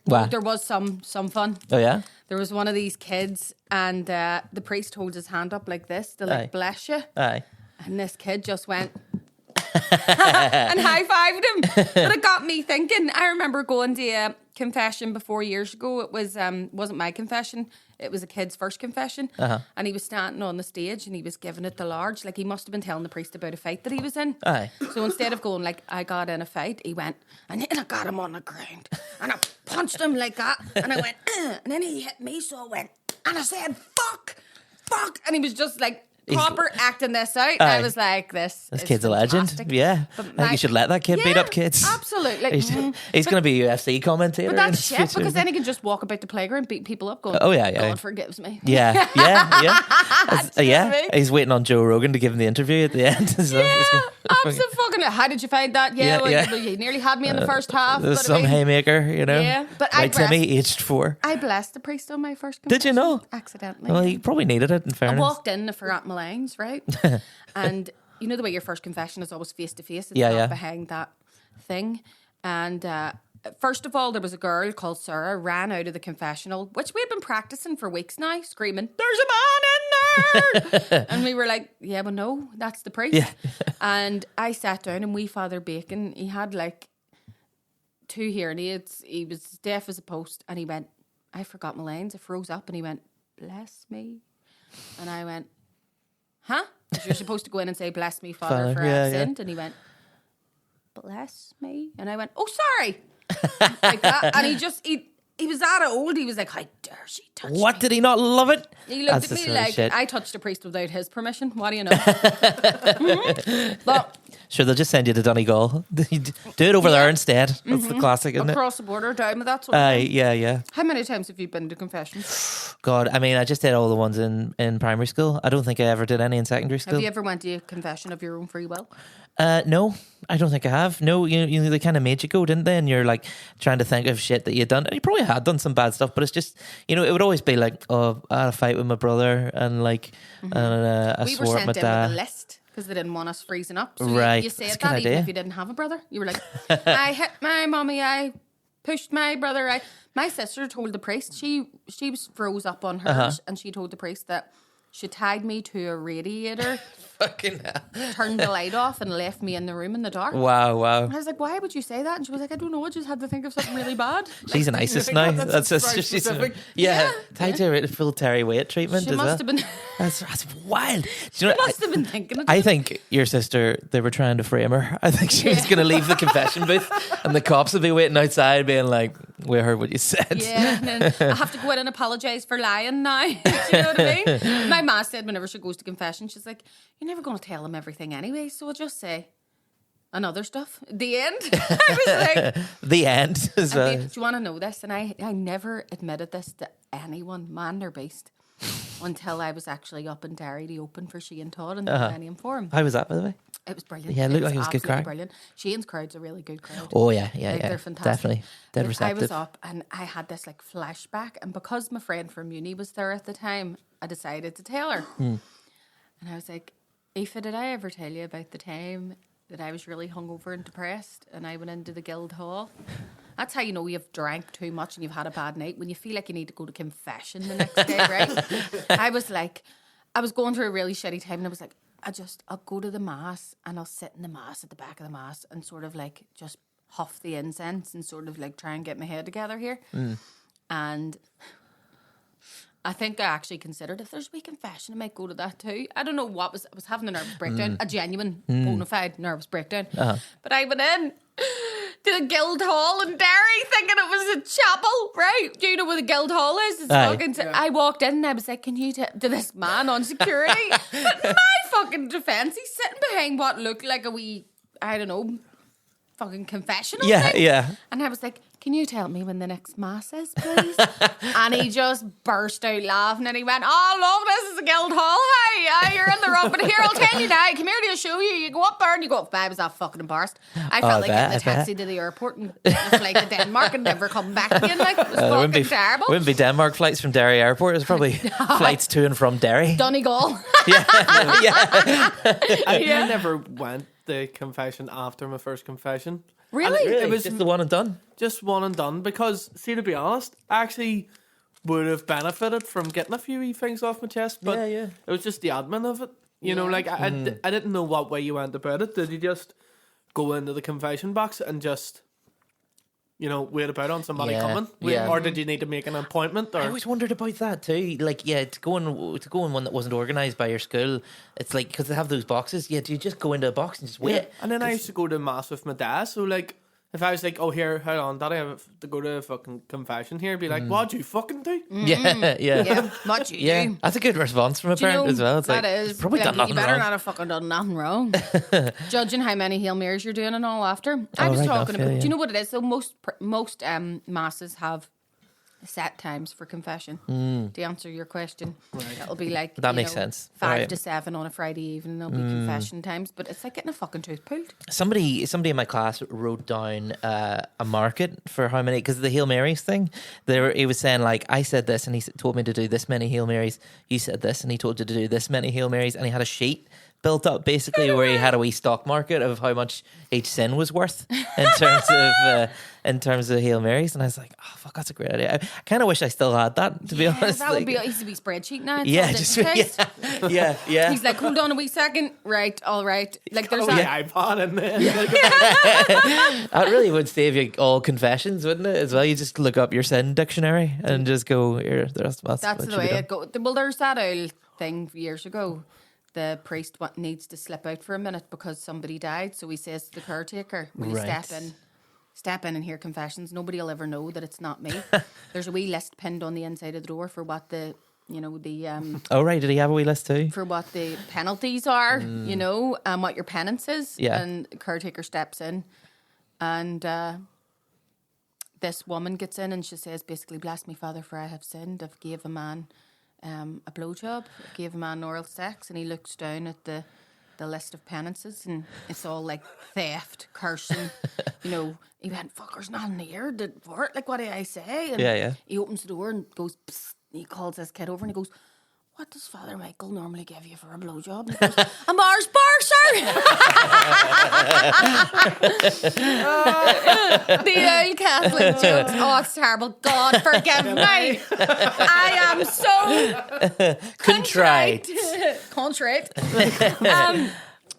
Wow. there was some fun. Oh yeah? There was one of these kids and the priest holds his hand up like this to bless you. Aye. And this kid just went and high-fived him. But it got me thinking. I remember going to a confession before years ago. It was wasn't my confession. It was a kid's first confession. And he was standing on the stage and he was giving it the large. Like, he must have been telling the priest about a fight that he was in. Aye. So instead of going like, I got in a fight, he went, and then I got him on the ground. And I punched him like that. And I went, and then he hit me, so I went, and I said, fuck. And he was just like, proper acting this out. I was like, this kid's fantastic. A legend. Yeah. I think you should let that kid beat up kids. Absolutely. He's going to be a UFC commentator. But that's shit, because then he can just walk about the playground, beat people up, going, God forgives me. Yeah. He's waiting on Joe Rogan to give him the interview at the end. Absolutely. How did you find that? You nearly had me in the first half. There's some haymaker, Yeah. But Timmy, aged 4. I blessed the priest on my first confession. Did you know? Accidentally. Well, he probably needed it, in fairness. I walked in, I forgot my lines, right? And you know the way your first confession is always face to face. It's not behind that thing. And first of all, there was a girl called Sarah ran out of the confessional, which we had been practicing for weeks now, screaming, "There's a man in there!" And we were like, "Yeah, but no, that's the priest." Yeah. And I sat down, and wee Father Bacon, he had like 2 hearing aids. He was deaf as a post, and he went, I forgot my lines. I froze up, and he went, "Bless me," and I went, "Huh?" You're supposed to go in and say, "Bless me, Father, for I have sinned." And he went, "Bless me." And I went, "Oh, sorry." Like that. And he was that old. He was like, "How dare she touch me?" What, did he not love it? He looked at me like, I touched a priest without his permission. What do you know? But, sure, they'll just send you to Donegal. Do it over there instead. That's the classic, isn't across the border, down with that sort of thing. Yeah. How many times have you been to confession? God, I mean, I just did all the ones in primary school. I don't think I ever did any in secondary school. Have you ever went to a confession of your own free will? No, I don't think I have. No, they kind of made you go, didn't they? And you're like trying to think of shit that you'd done. And you probably had done some bad stuff, but it's just, it would always be like, oh, I had a fight with my brother and like, I we were swore at sent my in dad. with a list because they didn't want us freezing up. So Right. you said That's a that good even idea. if you didn't have a brother. You were like, I hit my mummy, I pushed my brother. My sister told the priest, she was froze up on hers, and she told the priest that she tied me to a radiator, Fucking hell. turned the light off, and left me in the room in the dark. Wow. And I was like, why would you say that? And she was like, I don't know, I just had to think of something really bad. She's an ISIS think now. that's very she's specific. tied to a full Terry Waite treatment. She as must well. have been. That's wild. Do you know, Must have been thinking it. I think your sister, they were trying to frame her. I think she was going to leave the confession booth and the cops would be waiting outside being like, we heard what you said. Yeah, and then I have to go in and apologise for lying now. Do you know what I mean? My ma said whenever she goes to confession, she's like, you're never going to tell them everything anyway, so I'll just say, and other stuff. The end. I was like, The end as well. do you want to know this? And I never admitted this to anyone, man or beast, until I was actually up in Derry to open for Shane Todd in the Millennium Forum. How was that, by the way? It was brilliant. Yeah, it looked like it was a good absolutely crowd. Brilliant. Shane's crowd's a really good crowd. Oh, yeah. They're fantastic. Definitely. Dead But receptive. I was up and I had this like flashback, and because my friend from uni was there at the time, I decided to tell her. And I was like, Aoife, did I ever tell you about the time that I was really hungover and depressed and I went into the Guildhall? That's how you know you've drank too much and you've had a bad night, when you feel like you need to go to confession the next day, right? I was going through a really shitty time, and I was like, I'll go to the mass and I'll sit in the mass at the back of the mass and sort of like just huff the incense and sort of like try and get my head together here. And I think I actually considered, if there's a wee confession, I might go to that too. I don't know what I was having a nervous breakdown, a genuine, bona fide nervous breakdown. But I went in to the Guildhall in Derry thinking it was a chapel, right? Do you know where the Guildhall is? It's fucking I walked in and I was like, can you to this man on security? But my fucking defence, he's sitting behind what looked like a wee, I don't know, fucking confessional thing. Yeah. And I was like, can you tell me when the next mass is, please? And he just burst out laughing and he went, oh, look, this is the Guildhall. Hey, you're in the wrong. But here, I'll tell you now. Come here to show you. You go up there and you go up. I was that fucking embarrassed. I felt like getting a taxi to the airport and a flight to Denmark and never coming back again. Like, it was fucking terrible. Wouldn't be Denmark flights from Derry Airport. It's probably flights to and from Derry. Donegal. I never went the confession after my first confession. Really? It was just the one and done. Just one and done, because, see, to be honest, I actually would have benefited from getting a few wee things off my chest, but it was just the admin of it. You know, like, I didn't know what way you went about it. Did you just go into the confession box and just, you know, wait about on somebody coming? Or did you need to make an appointment? Or? I always wondered about that too. Like, to go in one that wasn't organised by your school, it's like, because they have those boxes, do you just go into a box and just wait? Yeah. And then I used to go to mass with my dad, so like, if I was like, oh, here, hold on, Daddy, I have to go to a fucking confession here, be like, what'd you fucking do? Yeah. What you do. That's a good response from a parent as well. It's that like, is, probably done nothing you better wrong. not have fucking done nothing wrong. Judging how many Hail Marys you're doing and all after. I was right talking enough, about, yeah. do you know what it is? So most masses have set times for confession. To answer your question, it'll be like That makes sense. 5 to 7 on a Friday evening. There'll be confession times, but it's like getting a fucking tooth pulled. Somebody in my class wrote down a market for how many, because of the Hail Marys thing. He was saying, like, I said this and he told me to do this many Hail Marys. You said this and he told you to do this many Hail Marys, and he had a sheet built up basically where he had a wee stock market of how much each sin was worth in terms of Hail Marys. And I was like, oh fuck, that's a great idea. I kind of wish I still had that, to be honest. That would be it used to be spreadsheet now. Yeah. He's like, hold on a wee second. Right, all right. Like there's The that. iPod in there. That really would save you all confessions, wouldn't it? As well, you just look up your sin dictionary and just go here. That's the way it goes. Well, there's that old thing years ago. The priest needs to slip out for a minute because somebody died. So he says to the caretaker, will you step in and hear confessions? Nobody will ever know that it's not me. There's a wee list pinned on the inside of the door for what the oh right, did he have a wee list too? for what the penalties are, and what your penance is. Yeah. And the caretaker steps in and this woman gets in and she says basically, bless me, Father, for I have sinned. I've gave a man a blowjob, gave a man oral sex, and he looks down at the list of penances, and it's all like theft, cursing. He went, fucker's not in here. Like, what did I say? And he opens the door and goes, psst, and he calls this kid over and he goes, what does Father Michael normally give you for a blowjob? And he goes, a Mars bar, sir. The old Catholic jokes. Oh, it's terrible. God forgive me. I am so Contrite. Contrite.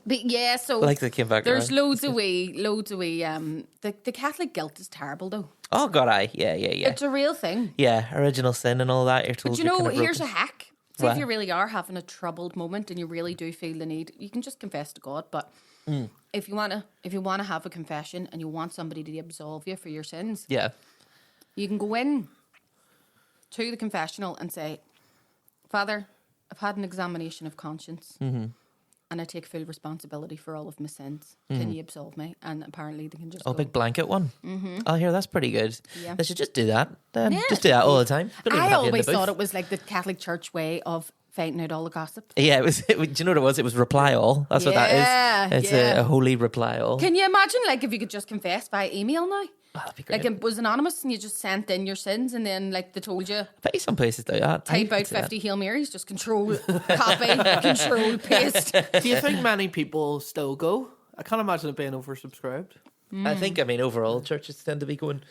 But yeah, so Like they came back there's around. loads of wee. The Catholic guilt is terrible though. Oh god, yeah. It's a real thing. Yeah, original sin and all that. You're told But you're kind of here's broken. a hack. Say What? if you really are having a troubled moment and you really do feel the need, you can just confess to God. But if you wanna have a confession and you want somebody to absolve you for your sins, Yeah. you can go in to the confessional and say, Father, I've had an examination of conscience, and and I take full responsibility for all of my sins. Can you absolve me? And apparently they can just big blanket one. Oh, here, that's pretty good. Yeah. They should just do that. Yeah. Just do that all the time. Don't even I have you in the always booth. thought it was like the Catholic Church way of fighting out all the gossip. Yeah, do you know what it was? It was reply all. That's what that is. It's yeah. a holy reply all. Can you imagine, like, if you could just confess via email now? Oh, that'd be great. Like, it was anonymous and you just sent in your sins and then, like, they told you, I bet you some places do that. type out 50 Hail Marys, just control, copy, control, paste. Do you think many people still go? I can't imagine it being oversubscribed. I think, overall, churches tend to be going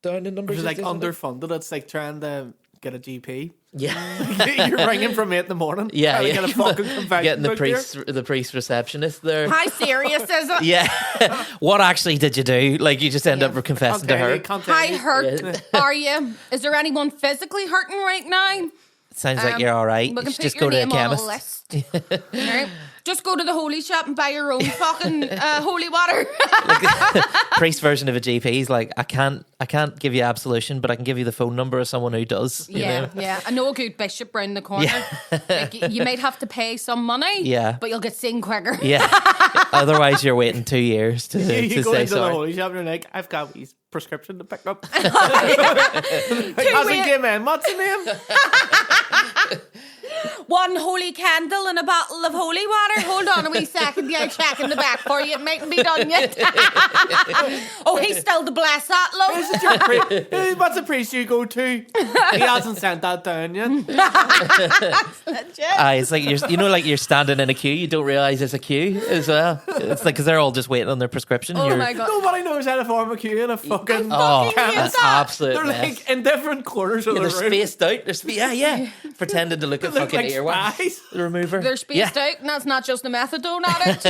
down in numbers. It's like underfunded. It's like trying to get a GP. Yeah. You're ringing from 8 in the morning. Yeah, trying to yeah. get a fucking confession Getting the book here. priest receptionist there. How serious is it? Yeah. What actually did you do? Like, you just end up confessing to her. How hurt are you? Is there anyone physically hurting right now? Sounds like you're all right. We You can should put just your go to a name on a chemist. list. Right? Just go to the holy shop and buy your own fucking holy water. Priest version of a GP is like, I can't give you absolution, but I can give you the phone number of someone who does. You know? Yeah. I know a good bishop round the corner. Like, you might have to pay some money, but you'll get seen quicker. Yeah. Otherwise, you're waiting 2 years to You go say into the sorry. holy shop and you're like, I've got his prescription to pick up. Like, hasn't came in. What's the name? One holy candle and a bottle of holy water. Hold on a wee second. Yeah, check in the back for you. It mightn't be done yet. Oh, he's still to bless that, love. Is it your what's the priest you go to? He hasn't sent that down yet. It's like you're standing in a queue. You don't realize it's a queue as well. It's like because they're all just waiting on their prescription. Oh my God. Nobody knows how to form a queue in a fucking. Oh, fucking hate that's that. absolute They're mess. like in different corners of Yeah, the they're room. spaced out. Pretending to look at They look fucking like earwax. spies. The remover. They're spaced out, and that's not just the methadone addict.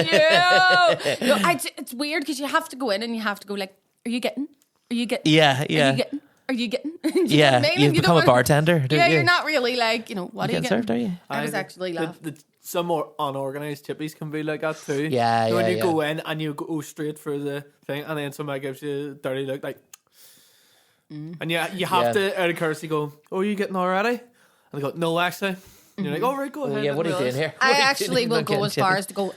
It's weird because you have to go in and you have to go like, are you getting? Are you getting? Yeah. Are you getting? Are you getting? Do you know Yeah, what I mean? you've You become don't a bartender, don't Yeah, you? you're not really like, what are you getting getting? served, are you? I was actually laughing. Some more unorganized chippies can be like that too. Yeah, You know, when yeah, you yeah. go in and you go straight for the thing, and then somebody gives you a dirty look, like, and you have to out of courtesy go, "Oh, are you getting already?" And they go, "No, actually." And you're like, "All right, go ahead." Yeah, what are you doing here? I actually will go as far as to go,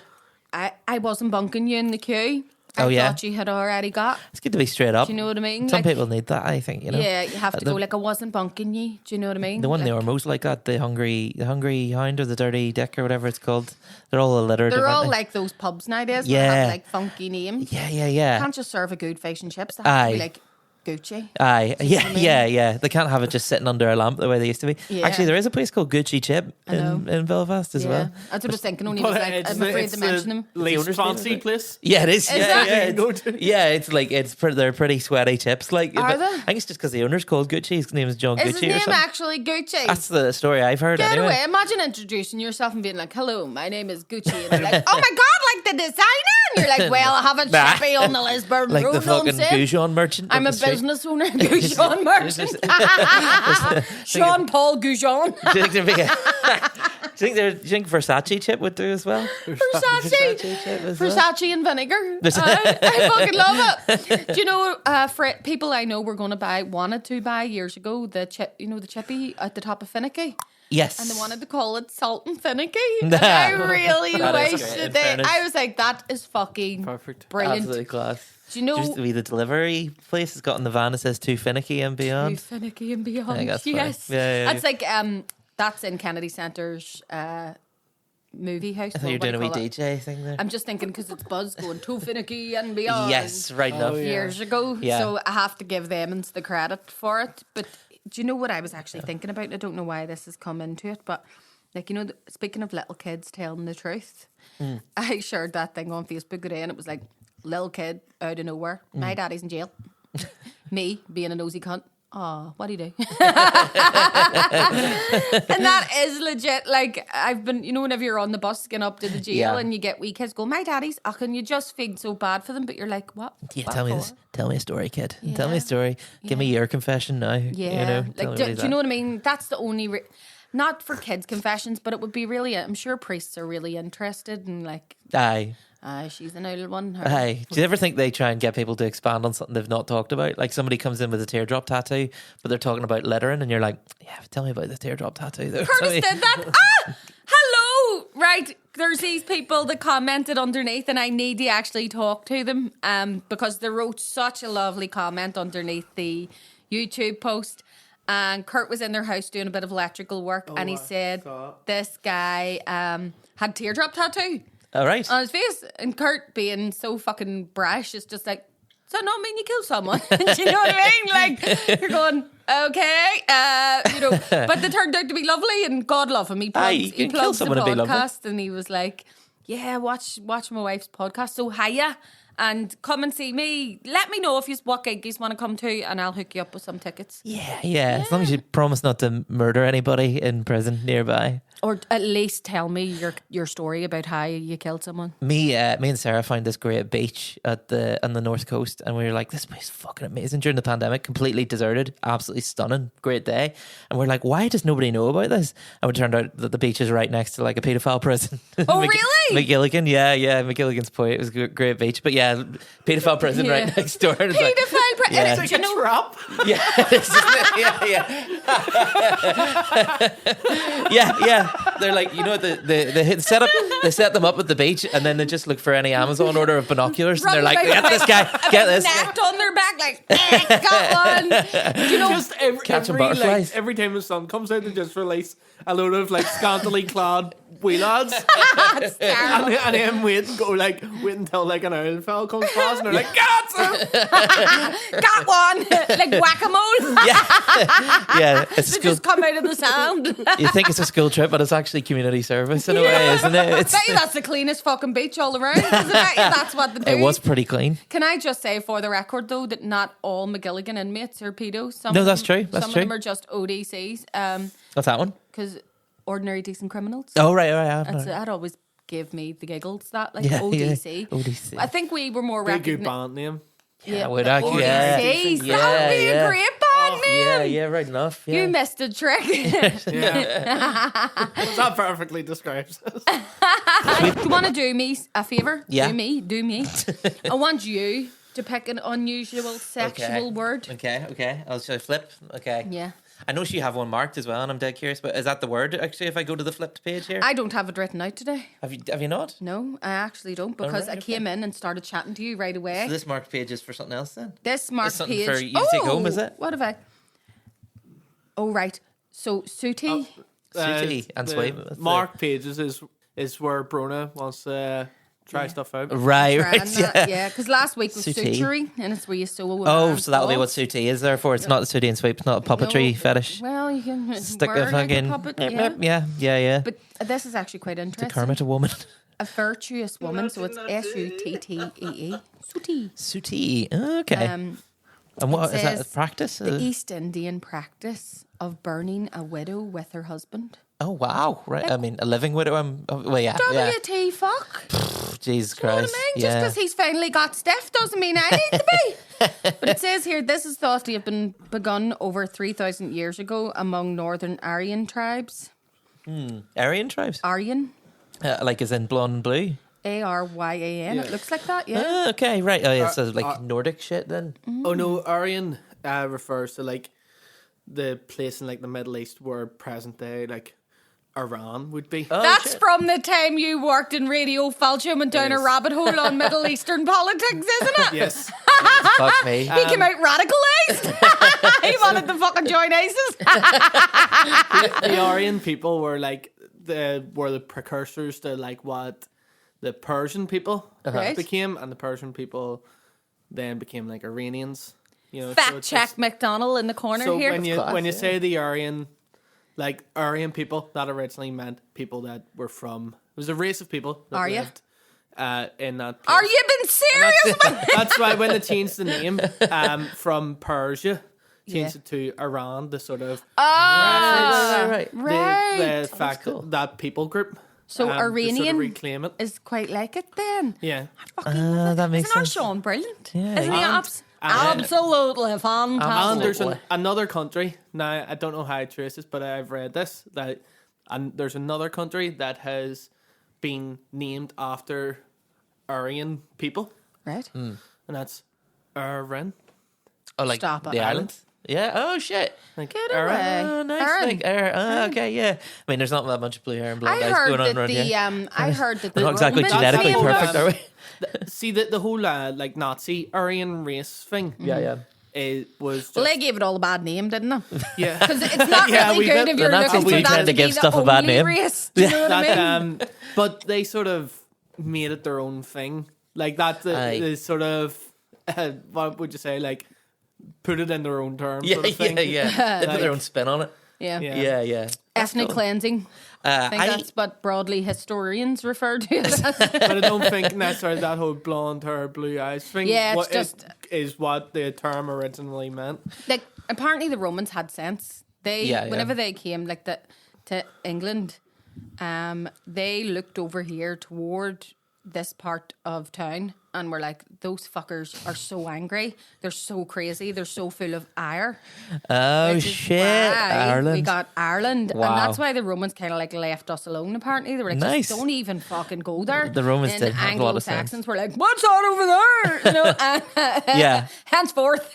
I wasn't bunking you in the queue. I thought you had already got. It's good to be straight up. Do you know what I mean? Some Like, people need that, I think, Yeah, you have to go like, I wasn't bunking you. Do you know what I mean? The one like, they were most like that, the hungry hound or the dirty dick or whatever it's called. They're all alliterative. They're all aren't they? like those pubs nowadays that Yeah. have like funky names. Yeah. You can't just serve a good fish and chips. They have to be Aye. like Gucci. Aye, Do you know what I mean? yeah. They can't have it just sitting under a lamp the way they used to be. Yeah. Actually, there is a place called Gucci Chip I know. in Belfast as well. That's what I was thinking. Only But was like, I'm afraid to mention them. least owner's name, fancy is it? place. Yeah, it is. Is yeah, it? yeah, You can go to. yeah, it's like they're pretty sweaty chips. Like, Are but they? I think it's just because the owner's called Gucci. His name is John Is his Gucci or name something. actually Gucci? That's the story I've heard. Get anyway. away. Imagine introducing yourself and being like, hello, my name is Gucci. And they're like, oh my God, like the designer. And you're like, well, I have a Nah. chippy on the Lisburn Like Road. the know what I'm fucking saying? Goujon merchant. I'm a of the street. business owner, Goujon merchant. Sean Paul Goujon. Do you think there'd be do you think Versace chip would do as well? Versace. chip as well? Versace and vinegar. I fucking love it. Do you know, people I know were going to wanted to buy years ago, the chippy at the top of Finicky. Yes. And they wanted to call it Salt and Finicky. And I really That is wish great, that in fairness. I was like, that is fucking Perfect. brilliant. Absolutely class. Do you know Used to be the delivery place. It's got on the van. It says too finicky and Too beyond. Finicky and Beyond? I think that's funny. Yes. Yeah. That's like, that's in Kennedy Centre's movie house. I thought you were doing a wee DJ thing there. I'm just thinking because it's Buzz going Too Finicky and Beyond. Yes, right enough. yeah. Years ago. Yeah. So I have to give them the credit for it. But do you know what I was actually thinking about? I don't know why this has come into it, but like, speaking of little kids telling the truth, I shared that thing on Facebook today and it was like, little kid out of nowhere. My daddy's in jail. Me being a nosy cunt. Oh, what do you do? And that is legit. Like, I've been, whenever you're on the bus getting up to the jail Yeah. and you get wee kids go, my daddy's, and you just feel so bad for them, but you're like, what? Yeah, What tell me for? this. Tell me a story, kid. Tell me Yeah. a story. Give me your confession now. Yeah. Tell me Like, what do is you know that. what I mean? That's the only, not for kids' confessions, but it would be really, I'm sure priests are really interested in like, Aye. she's an old one. Her. Aye. Do you ever think they try and get people to expand on something they've not talked about? Like somebody comes in with a teardrop tattoo, but they're talking about littering, and you're like, yeah, but tell me about the teardrop tattoo. Though. Curtis did that. Hello. Right. there's these people that commented underneath, and I need to actually talk to them because they wrote such a lovely comment underneath the YouTube post. And Kurt was in their house doing a bit of electrical work, and he said this guy had teardrop tattoo. All right. On his face. And Kurt, being so fucking brash, is just like, does that not mean you killed someone? Do you know what I mean? Like, you're going, okay, you know. But they turned out to be lovely, and God love him. He plugged the podcast, and he was like, yeah, watch my wife's podcast. So hiya, and come and see me. Let me know what gig you want to come to, and I'll hook you up with some tickets. Yeah. As long as you promise not to murder anybody in prison nearby. Or at least tell me your story about how you killed someone. Me and Sarah found this great beach on the north coast, and we were like, this place is fucking amazing during the pandemic, completely deserted, absolutely stunning, great day. And we're like, why does nobody know about this? And it turned out that the beach is right next to like a paedophile prison. Oh, really? McGilligan, yeah, McGilligan's Point. It was a great beach, but yeah, paedophile prison right next door. Paedophile prison. Yeah. It's like a trap. Yeah. They're like, you know, they set them up at the beach, and then they just look for any Amazon order of binoculars, and they're like, get this guy, get this. Net on their back, like, got one. You know, Just every time the sun comes out, they just release a load of like scantily clad wee lads, and then wait until like an owl fella comes past, and they're like, got one, like whack-a-mole. Yeah, They just come out of the sand. You think it's a school trip, but it's actually community service in a way, isn't it? I bet you that's the cleanest fucking beach all around. I bet you that's what they do. It was pretty clean. Can I just say, for the record, though, that not all McGilligan inmates are pedos. No, that's true. That's some true. of them are just ODCs. What's that one? Because ordinary decent criminals. Oh, right. That always gave me the giggles. That like Yeah, ODC. yeah. ODC. I think we were more Big good recognized. band name. Yeah, ODCs. would That would be a great band name. Yeah, right enough. Yeah. You missed a trick. Yeah. That perfectly describes it. Do you want to do me a favour? Yeah. Do me. I want you to pick an unusual sexual word. Okay. I'll show flip. Okay. Yeah. I know you have one marked as well, and I'm dead curious. But is that the word? Actually, if I go to the flipped page here, I don't have it written out today. have you not? No, I actually don't, because right, I came in and started chatting to you right away. So this marked page is for something else then. This marked It's something page for you to take home, is it? What have I? Oh right. So Sooty. Sooty and the swipe. Mark pages is where Bronagh wants to try stuff out. Right. Yeah, because last week was Sooty. suturing, and it's where you sew a woman. Oh, so that'll be what Sooty is there for. It's not Sooty and swipe. It's not a puppetry fetish. Well, you can Stick wear a like fucking puppet, yeah. But this is actually quite To interesting. Kermit a woman. A virtuous woman, so it's Suttee. Sooty. Sooty. Okay. And what is that? A says practice? The East Indian practice of burning a widow with her husband. Oh wow! Right. I mean, a living widow. Well, yeah. WT fuck. Jesus You know what I Christ. mean? Just because he's finally got stiff doesn't mean I need to be. But it says here, this is thought to have been begun over 3,000 years ago among northern Aryan tribes. Aryan tribes. Aryan. Like as in blonde and blue. Aryan. Yeah. It looks like that, yeah. Okay, right. Oh yeah, so like Nordic shit then. Oh no, Aryan refers to like the place in like the Middle East where present day like Iran would be. Oh, That's shit. from the time you worked in Radio Falchium and went down a Yes. rabbit hole on Middle Eastern politics, isn't it? Yes. Fuck me. He came out radicalised. He wanted to fucking join ISIS. The Aryan people were like the precursors to like what the Persian people Right. became, and the Persian people then became like Iranians. You know, Fact check McDonald in the corner So here. when you say the Aryan, like Aryan people, that originally meant people that were from. It was a race of people that Are you? lived in that place. Are you being serious? That's why when they changed the name from Persia, changed Yeah. it to Iran, the sort of Right. Right. the fact that people group. So to sort of Iranian reclaim it. is quite like it then. Yeah. That makes Isn't our sense. Sean brilliant? Yeah. Isn't he And- absolutely fantastic? And there's Absolutely. another country, now I don't know how to trace this, but I've read this, and there's another country that has been named after Aryan people, Right. and that's Iran. Oh, like Stop it. the island. Yeah. Oh shit. Like, Get Aaron. away. Oh, nice. Aaron. Like, okay, yeah. I mean, there's not that much blue hair and blonde I eyes heard going on that around here. I heard that We're the not exactly Romans genetically named perfect, us- are we? See, the whole like Nazi Aryan race thing. Yeah. It was just, Well, they gave it all a bad name, didn't they? yeah. Because it's not Yeah, really we good did. if you're The Nazis looking for do that tend to to give be stuff the a bad only name. race. Do you know what I that, mean? but they sort of made it their own thing. Like that, the sort of what would you say? Like put it in their own terms. Yeah, sort of thing. yeah. They put their own spin on it. Yeah. Yeah. Ethnic cleansing. I think that's what broadly historians refer to it as. But I don't think necessarily that whole blonde hair, blue eyes thing. Yeah, it's just- is what the term originally meant. Like, apparently the Romans had sense. They, Yeah, yeah. whenever they came, like, to England, they looked over here toward this part of town and were like, those fuckers are so angry. They're so crazy. They're so full of ire. Oh Which is shit, why Ireland. We got Ireland. Wow. And that's why the Romans kind of like left us alone, apparently. They were like, Nice. just don't even fucking go there. The Romans and did have a lot of sense. Anglo-Saxons were like, what's that over there? You know, Yeah. henceforth,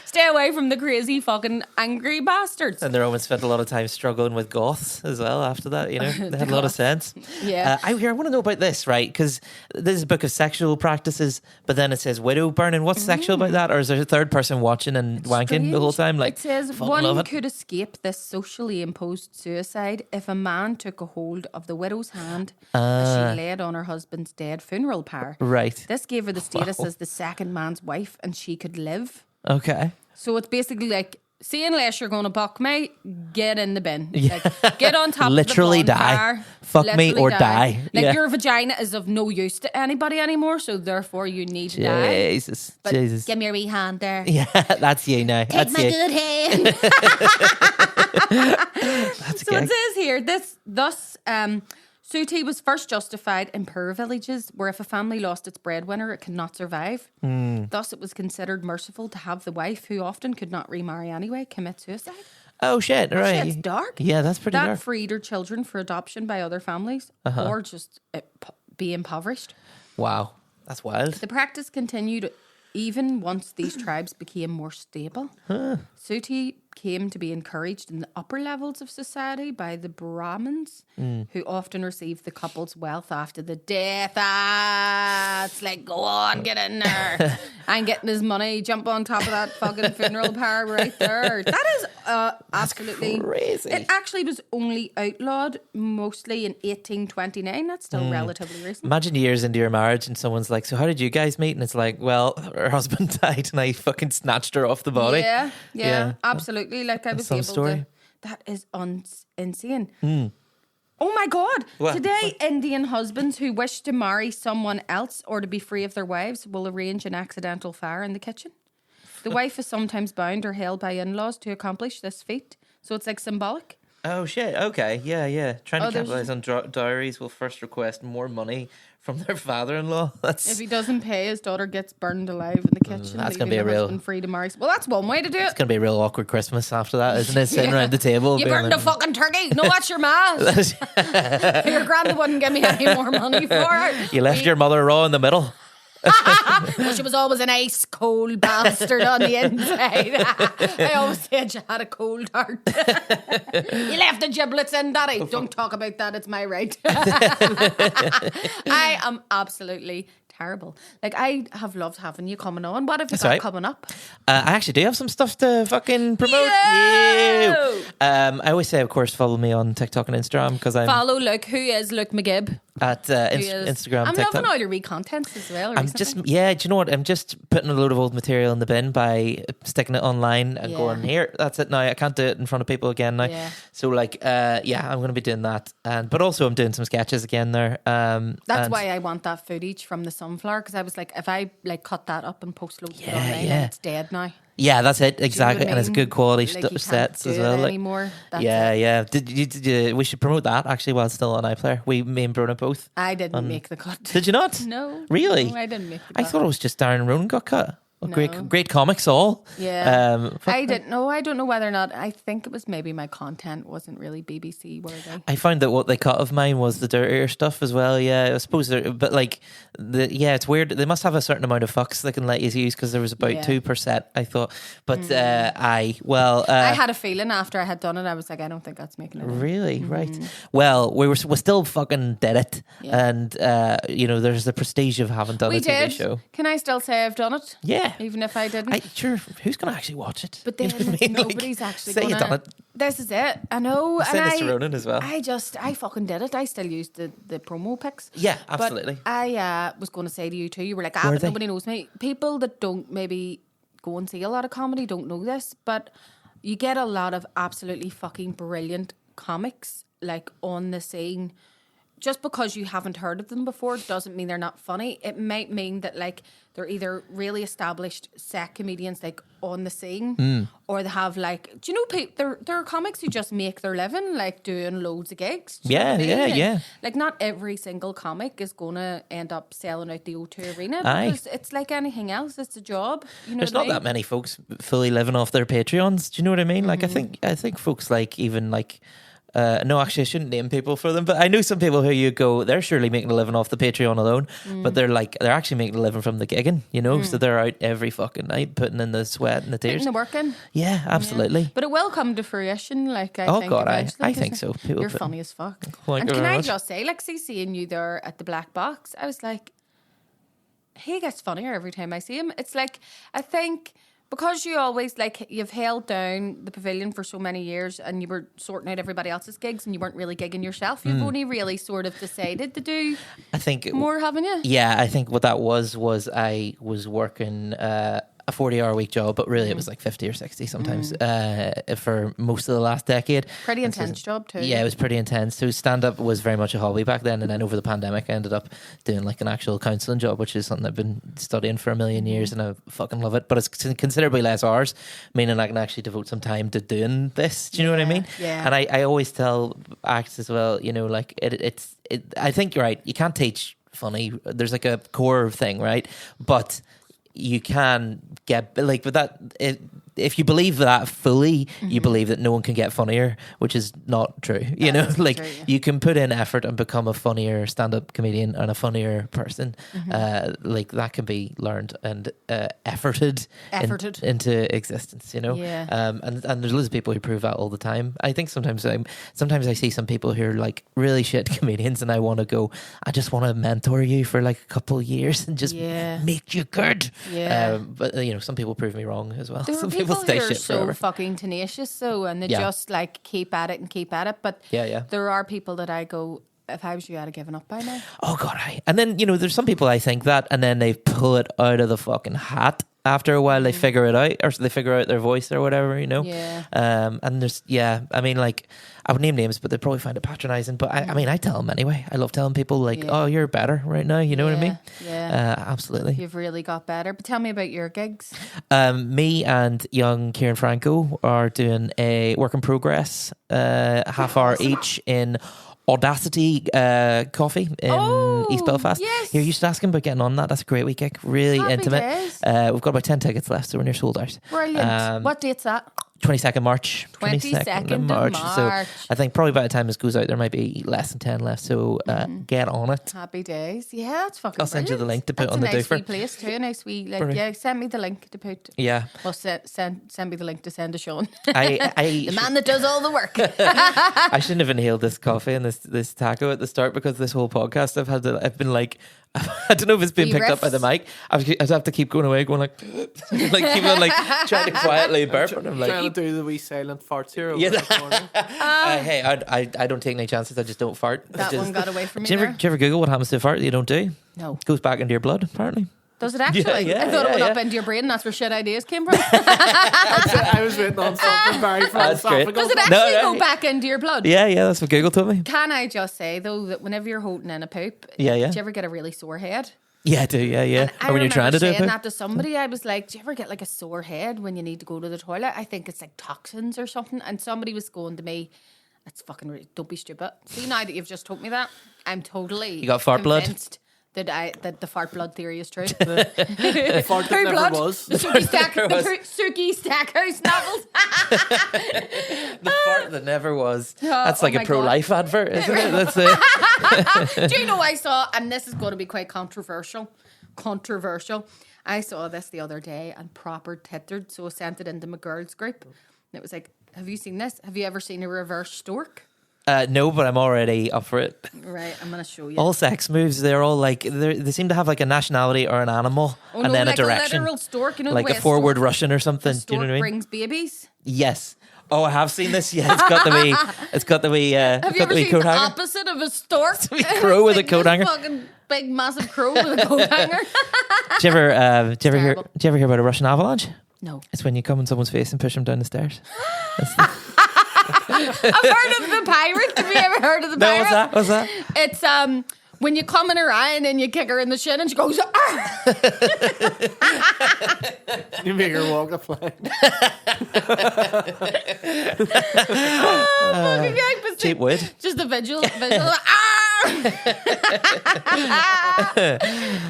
stay away from the crazy fucking angry bastards. And the Romans spent a lot of time struggling with Goths as well after that, you know. They had a lot of sense. Yeah. I want to know about this, right? Because this is a book of sexual practices, but then it says widow burning. What's sexual about that? Or is there a third person watching and wanking the whole time? Like, it says fucking love one it. could escape this socially imposed suicide if a man took a hold of the widow's hand as she laid on her husband's dead funeral pyre. Right. This gave her the status as the second man's wife, and she could live. Okay. So it's basically like, see, unless you're going to buck me, get in the bin. Like, get on top Literally of the die. bonfire. Fuck me Literally or die. Like, Yeah. your vagina is of no use to anybody anymore, so therefore you need to die. Jesus. But Jesus. give me your wee hand there. Yeah, that's you now. Take That's my you. good hand. That's So okay. it says here, thus, Suti was first justified in poor villages where if a family lost its breadwinner, it could not survive. Thus, it was considered merciful to have the wife, who often could not remarry anyway, commit suicide. Oh shit! Right. Shit's dark. Yeah, that's pretty That dark. freed her children for adoption by other families or just be impoverished. Wow, that's wild. The practice continued even once these tribes became more stable. Suti came to be encouraged in the upper levels of society by the Brahmins, who often received the couple's wealth after the death. It's like, go on, get in there. I'm getting his money, jump on top of that fucking funeral pyre right there. That is absolutely crazy. It actually was only outlawed mostly in 1829. That's still relatively recent. Imagine years into your marriage and someone's like, "So how did you guys meet?" And it's like, "Well, her husband died and I fucking snatched her off the body." Yeah, absolutely. Like I was some able story. to. That is insane. Oh my God. What? Today, Indian husbands who wish to marry someone else or to be free of their wives will arrange an accidental fire in the kitchen. The wife is sometimes bound or held by in-laws to accomplish this feat. So it's like symbolic. Oh shit! Okay, yeah. Trying to there's- capitalize on dowries will first request more money from their father-in-law. That's If he doesn't pay, his daughter gets burned alive in the kitchen. that's gonna leaving be a her real- husband free to marry. Well, that's one way to do it. gonna be a real awkward Christmas after that, isn't it? Sitting around the table, You being burned like, a fucking turkey. No, that's your ma's. Your granddad wouldn't give me any more money for it. you left your mother raw in the middle. Well, she was always an ice cold bastard on the inside. I always said you had a cold heart. You left the giblets in, Daddy. Don't talk about that. It's my right. I am absolutely terrible. Like, I have loved having you coming on. What have you That's got right. coming up? I actually do have some stuff to fucking promote. Yo! You. I always say, of course, follow me on TikTok and Instagram because I'm Follow Luke. Who is Luke McGibb? at Who is- Instagram, I'm TikTok. loving all your recontents as well. I'm recently. just, do you know what? I'm just putting a load of old material in the bin by sticking it online and Yeah. going, here, that's it now. I can't do it in front of people again now. Yeah. So, like, I'm going to be doing that. But also, I'm doing some sketches again there. That's and- why I want that footage from the sunflower, because I was like, if I like cut that up and post loads of it Yeah, online, yeah. it's dead now. Yeah, that's it. Do you know Exactly. what I And it's mean? good quality Like, you can't sets do as it well. Like, anymore. That's yeah, it. yeah. Did you, we should promote that actually while it's still on iPlayer. Me and Bronagh both. I didn't make the cut. Did you not? No. Really? No, I didn't make the I cut. thought it was just Darren Ronan got cut. Well, No. great comics all. Yeah. I didn't know. I don't know whether or not. I think it was maybe my content wasn't really BBC worthy. I found that what they cut of mine was the dirtier stuff as well. Yeah, I suppose, but like, it's weird. They must have a certain amount of fucks they can let you use because there was about 2%. I thought, but I had a feeling after I had done it, I was like, I don't think that's making it. Really, right? Well, we still fucking did it, and there's the prestige of having done a TV show. Can I still say I've done it? Yeah, even if I didn't. Sure, who's going to actually watch it? But then nobody's actually going to. Say you done it. This is it. I know. Send this to Ronan as well. I fucking did it. I still used the promo pics. Yeah, absolutely. But I was going to say to you too, you were like, but nobody knows me. People that don't maybe go and see a lot of comedy don't know this, but you get a lot of absolutely fucking brilliant comics like on the scene. Just because you haven't heard of them before doesn't mean they're not funny. It might mean that like they're either really established set comedians like on the scene, or they have like, do you know, there are comics who just make their living like doing loads of gigs. Do you know what I mean? Yeah. Like not every single comic is gonna end up selling out the O2 Arena because it's like anything else. It's a job. You know, there's not that many folks fully living off their Patreons. Do you know what I mean? Like I think folks like even like. No, actually, I shouldn't name people for them, but I know some people who you go, they're surely making a living off the Patreon alone, but they're actually making a living from the gigging, you know, so they're out every fucking night putting in the sweat and the tears. Putting the work in. Yeah, absolutely. Yeah. But it will come to fruition, like I think. God, I think so. You're funny as fuck. And can I just say, like, seeing you there at the Black Box, I was like, he gets funnier every time I see him. It's like, I think... Because you always, like, you've held down the pavilion for so many years and you were sorting out everybody else's gigs and you weren't really gigging yourself. You've only really sort of decided to do more, haven't you? Yeah, I think what that was I was working a 40-hour week job, but really it was like 50 or 60 sometimes for most of the last decade. Pretty intense job too. Yeah, it was pretty intense. So stand-up was very much a hobby back then, and then over the pandemic I ended up doing like an actual counselling job, which is something I've been studying for a million years and I fucking love it, but it's considerably less hours, meaning I can actually devote some time to doing this. Do you know what I mean? Yeah. And I always tell acts as well, you know, like it's I think you're right, you can't teach funny. There's like a core thing, right? But you can get like, but that if you believe that fully, you believe that no one can get funnier, which is not true. You know, like true, yeah. You can put in effort and become a funnier stand-up comedian and a funnier person. Like that can be learned and efforted. Into existence. You know, yeah. And there's loads of people who prove that all the time. I think sometimes I see some people who are like really shit comedians, and I want to go. I just want to mentor you for like a couple of years and just make you good. Yeah. But you know, some people prove me wrong as well. Some people stay who are shit so forever. fucking tenacious, though, and they just like keep at it. But there are people that I go, if I was you, I'd have given up by now. Oh God, and then you know, there's some people I think that, and then they pull it out of the fucking hat. After a while, they figure it out, or they figure out their voice or whatever, you know. Yeah. And there's I mean, like, I would name names, but they'd probably find it patronizing. But I mean, I tell them anyway. I love telling people like, oh, you're better right now. You know what I mean? Yeah. Absolutely. You've really got better. But tell me about your gigs. Me and young Kieran Franco are doing a work in progress, half hour each in Audacity Coffee in East Belfast. Yes. Here, you should ask him about getting on that. That's a great week gig. Really Happy intimate. days. We've got about 10 tickets left, so we're near sold out. Brilliant. What date's that? 22nd March. 22nd of March. So I think probably by the time this goes out, there might be less than 10 left. So get on it. Happy days. Yeah, that's fucking I'll send you the link to put that's on the a nice doofer. wee place too. A nice wee, like, Brilliant. send me the link to put. Yeah. Well, send me the link to send to Sean. The man that does all the work. I shouldn't have inhaled this coffee and this taco at the start, because this whole podcast I've been like, I don't know if it's been picked up by the mic. I'd have to keep going away, going like, like keep on like trying to quietly burp, and I'm like trying to do the wee silent farts here. Hey, I don't take any chances. I just don't fart. That one got away from me. Do you ever Google what happens to a fart that you don't do? No, it goes back into your blood apparently. Does it actually? Yeah, I thought it went up into your brain, and that's where shit ideas came from. I was waiting on something very philosophical. Does it actually go back into your blood? Yeah, that's what Google told me. Can I just say, though, that whenever you're holding in a poop, do you ever get a really sore head? Yeah, I do, yeah. Or when you're trying to do it. saying that to somebody, I was like, do you ever get like a sore head when you need to go to the toilet? I think it's like toxins or something. And somebody was going to me, that's fucking don't be stupid. See, now that you've just told me that, I'm totally you got fart convinced that the fart blood theory is true. Fart that True never blood. was. The Suki Stackhouse novels. The fart that never was. That's oh like a my pro-life advert, isn't it? That's it. Do you know I saw, and this is going to be quite controversial. I saw this the other day and proper tittered, so I sent it into my girls group. And it was like, have you seen this? Have you ever seen a reverse stork? No, but I'm already up for it. Right, I'm going to show you. All sex moves, they're all like, they seem to have like a nationality or an animal and then like a direction. A literal stork, you know, like the way a forward stork, Russian or something. Do you know what I mean? brings babies. Yes. Oh, I have seen this. Yeah, it's got the wee Have you ever seen coat the hanger. opposite of a stork? Crow with a Like coat this hanger. Fucking big, massive crow with a coat hanger. Do you ever terrible. hear about a Russian avalanche? No. It's when you come in someone's face and push them down the stairs. I've heard of the pirate. Have you ever heard of the No, pirate? what's that? It's when you come in her eye and then you kick her in the shin and she goes, "Arr!" You make her walk a plank. Fucking heck, but Cheap wood. just the visual. Arr!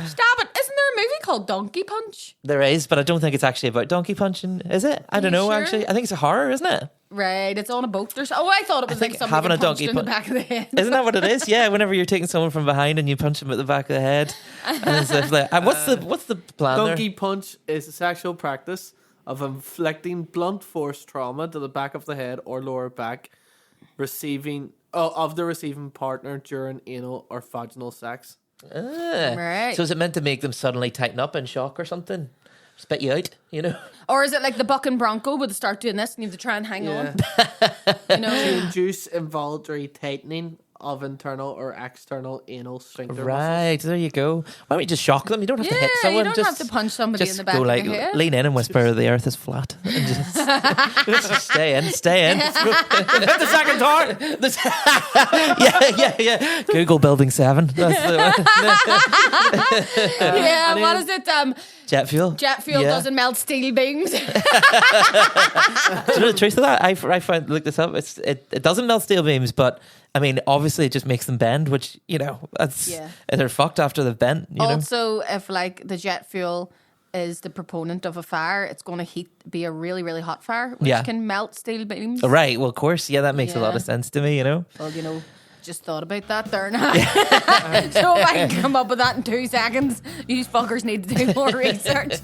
Stop it. Isn't there a movie called Donkey Punch? There is, but I don't think it's actually about donkey punching, is it? I don't you know, sure? actually. I think it's a horror, isn't it? Right, it's on a boat. I thought it was like think somebody having a getting punched donkey in the punch- back of the head. Isn't that what it is? Yeah, whenever you're taking someone from behind and you punch them at the back of the head. And it's like, what's the plan Donkey there? punch is a sexual practice of inflicting blunt force trauma to the back of the head or lower back, of the receiving partner during anal or vaginal sex. Right. So is it meant to make them suddenly tighten up in shock or something? Spit you out, you know? Or is it like the buck and bronco where they start doing this and you have to try and hang on? You know? To induce involuntary tightening of internal or external anal sphincter muscles. Right, there you go. Why don't we just shock them? You don't have to hit Yeah, someone. you don't have to punch somebody just in the back go of like, the head. lean in and whisper, the earth is flat. And just stay in. Hit the second door! Yeah. Google Building 7. That's the one. Yeah, and what then- is it? Jet fuel. Jet fuel Yeah. doesn't melt steel beams. Do you know the truth of that? I looked this up. It doesn't melt steel beams, but I mean, obviously, it just makes them bend, which that's they're fucked after they've bent. You know? Also, if like the jet fuel is the proponent of a fire, it's going to be a really, really hot fire, which can melt steel beams. Right. Well, of course. Yeah, that makes a lot Yeah. of sense to me. You know. Well, just thought about that there now. So if I can come up with that in 2 seconds, you fuckers need to do more research.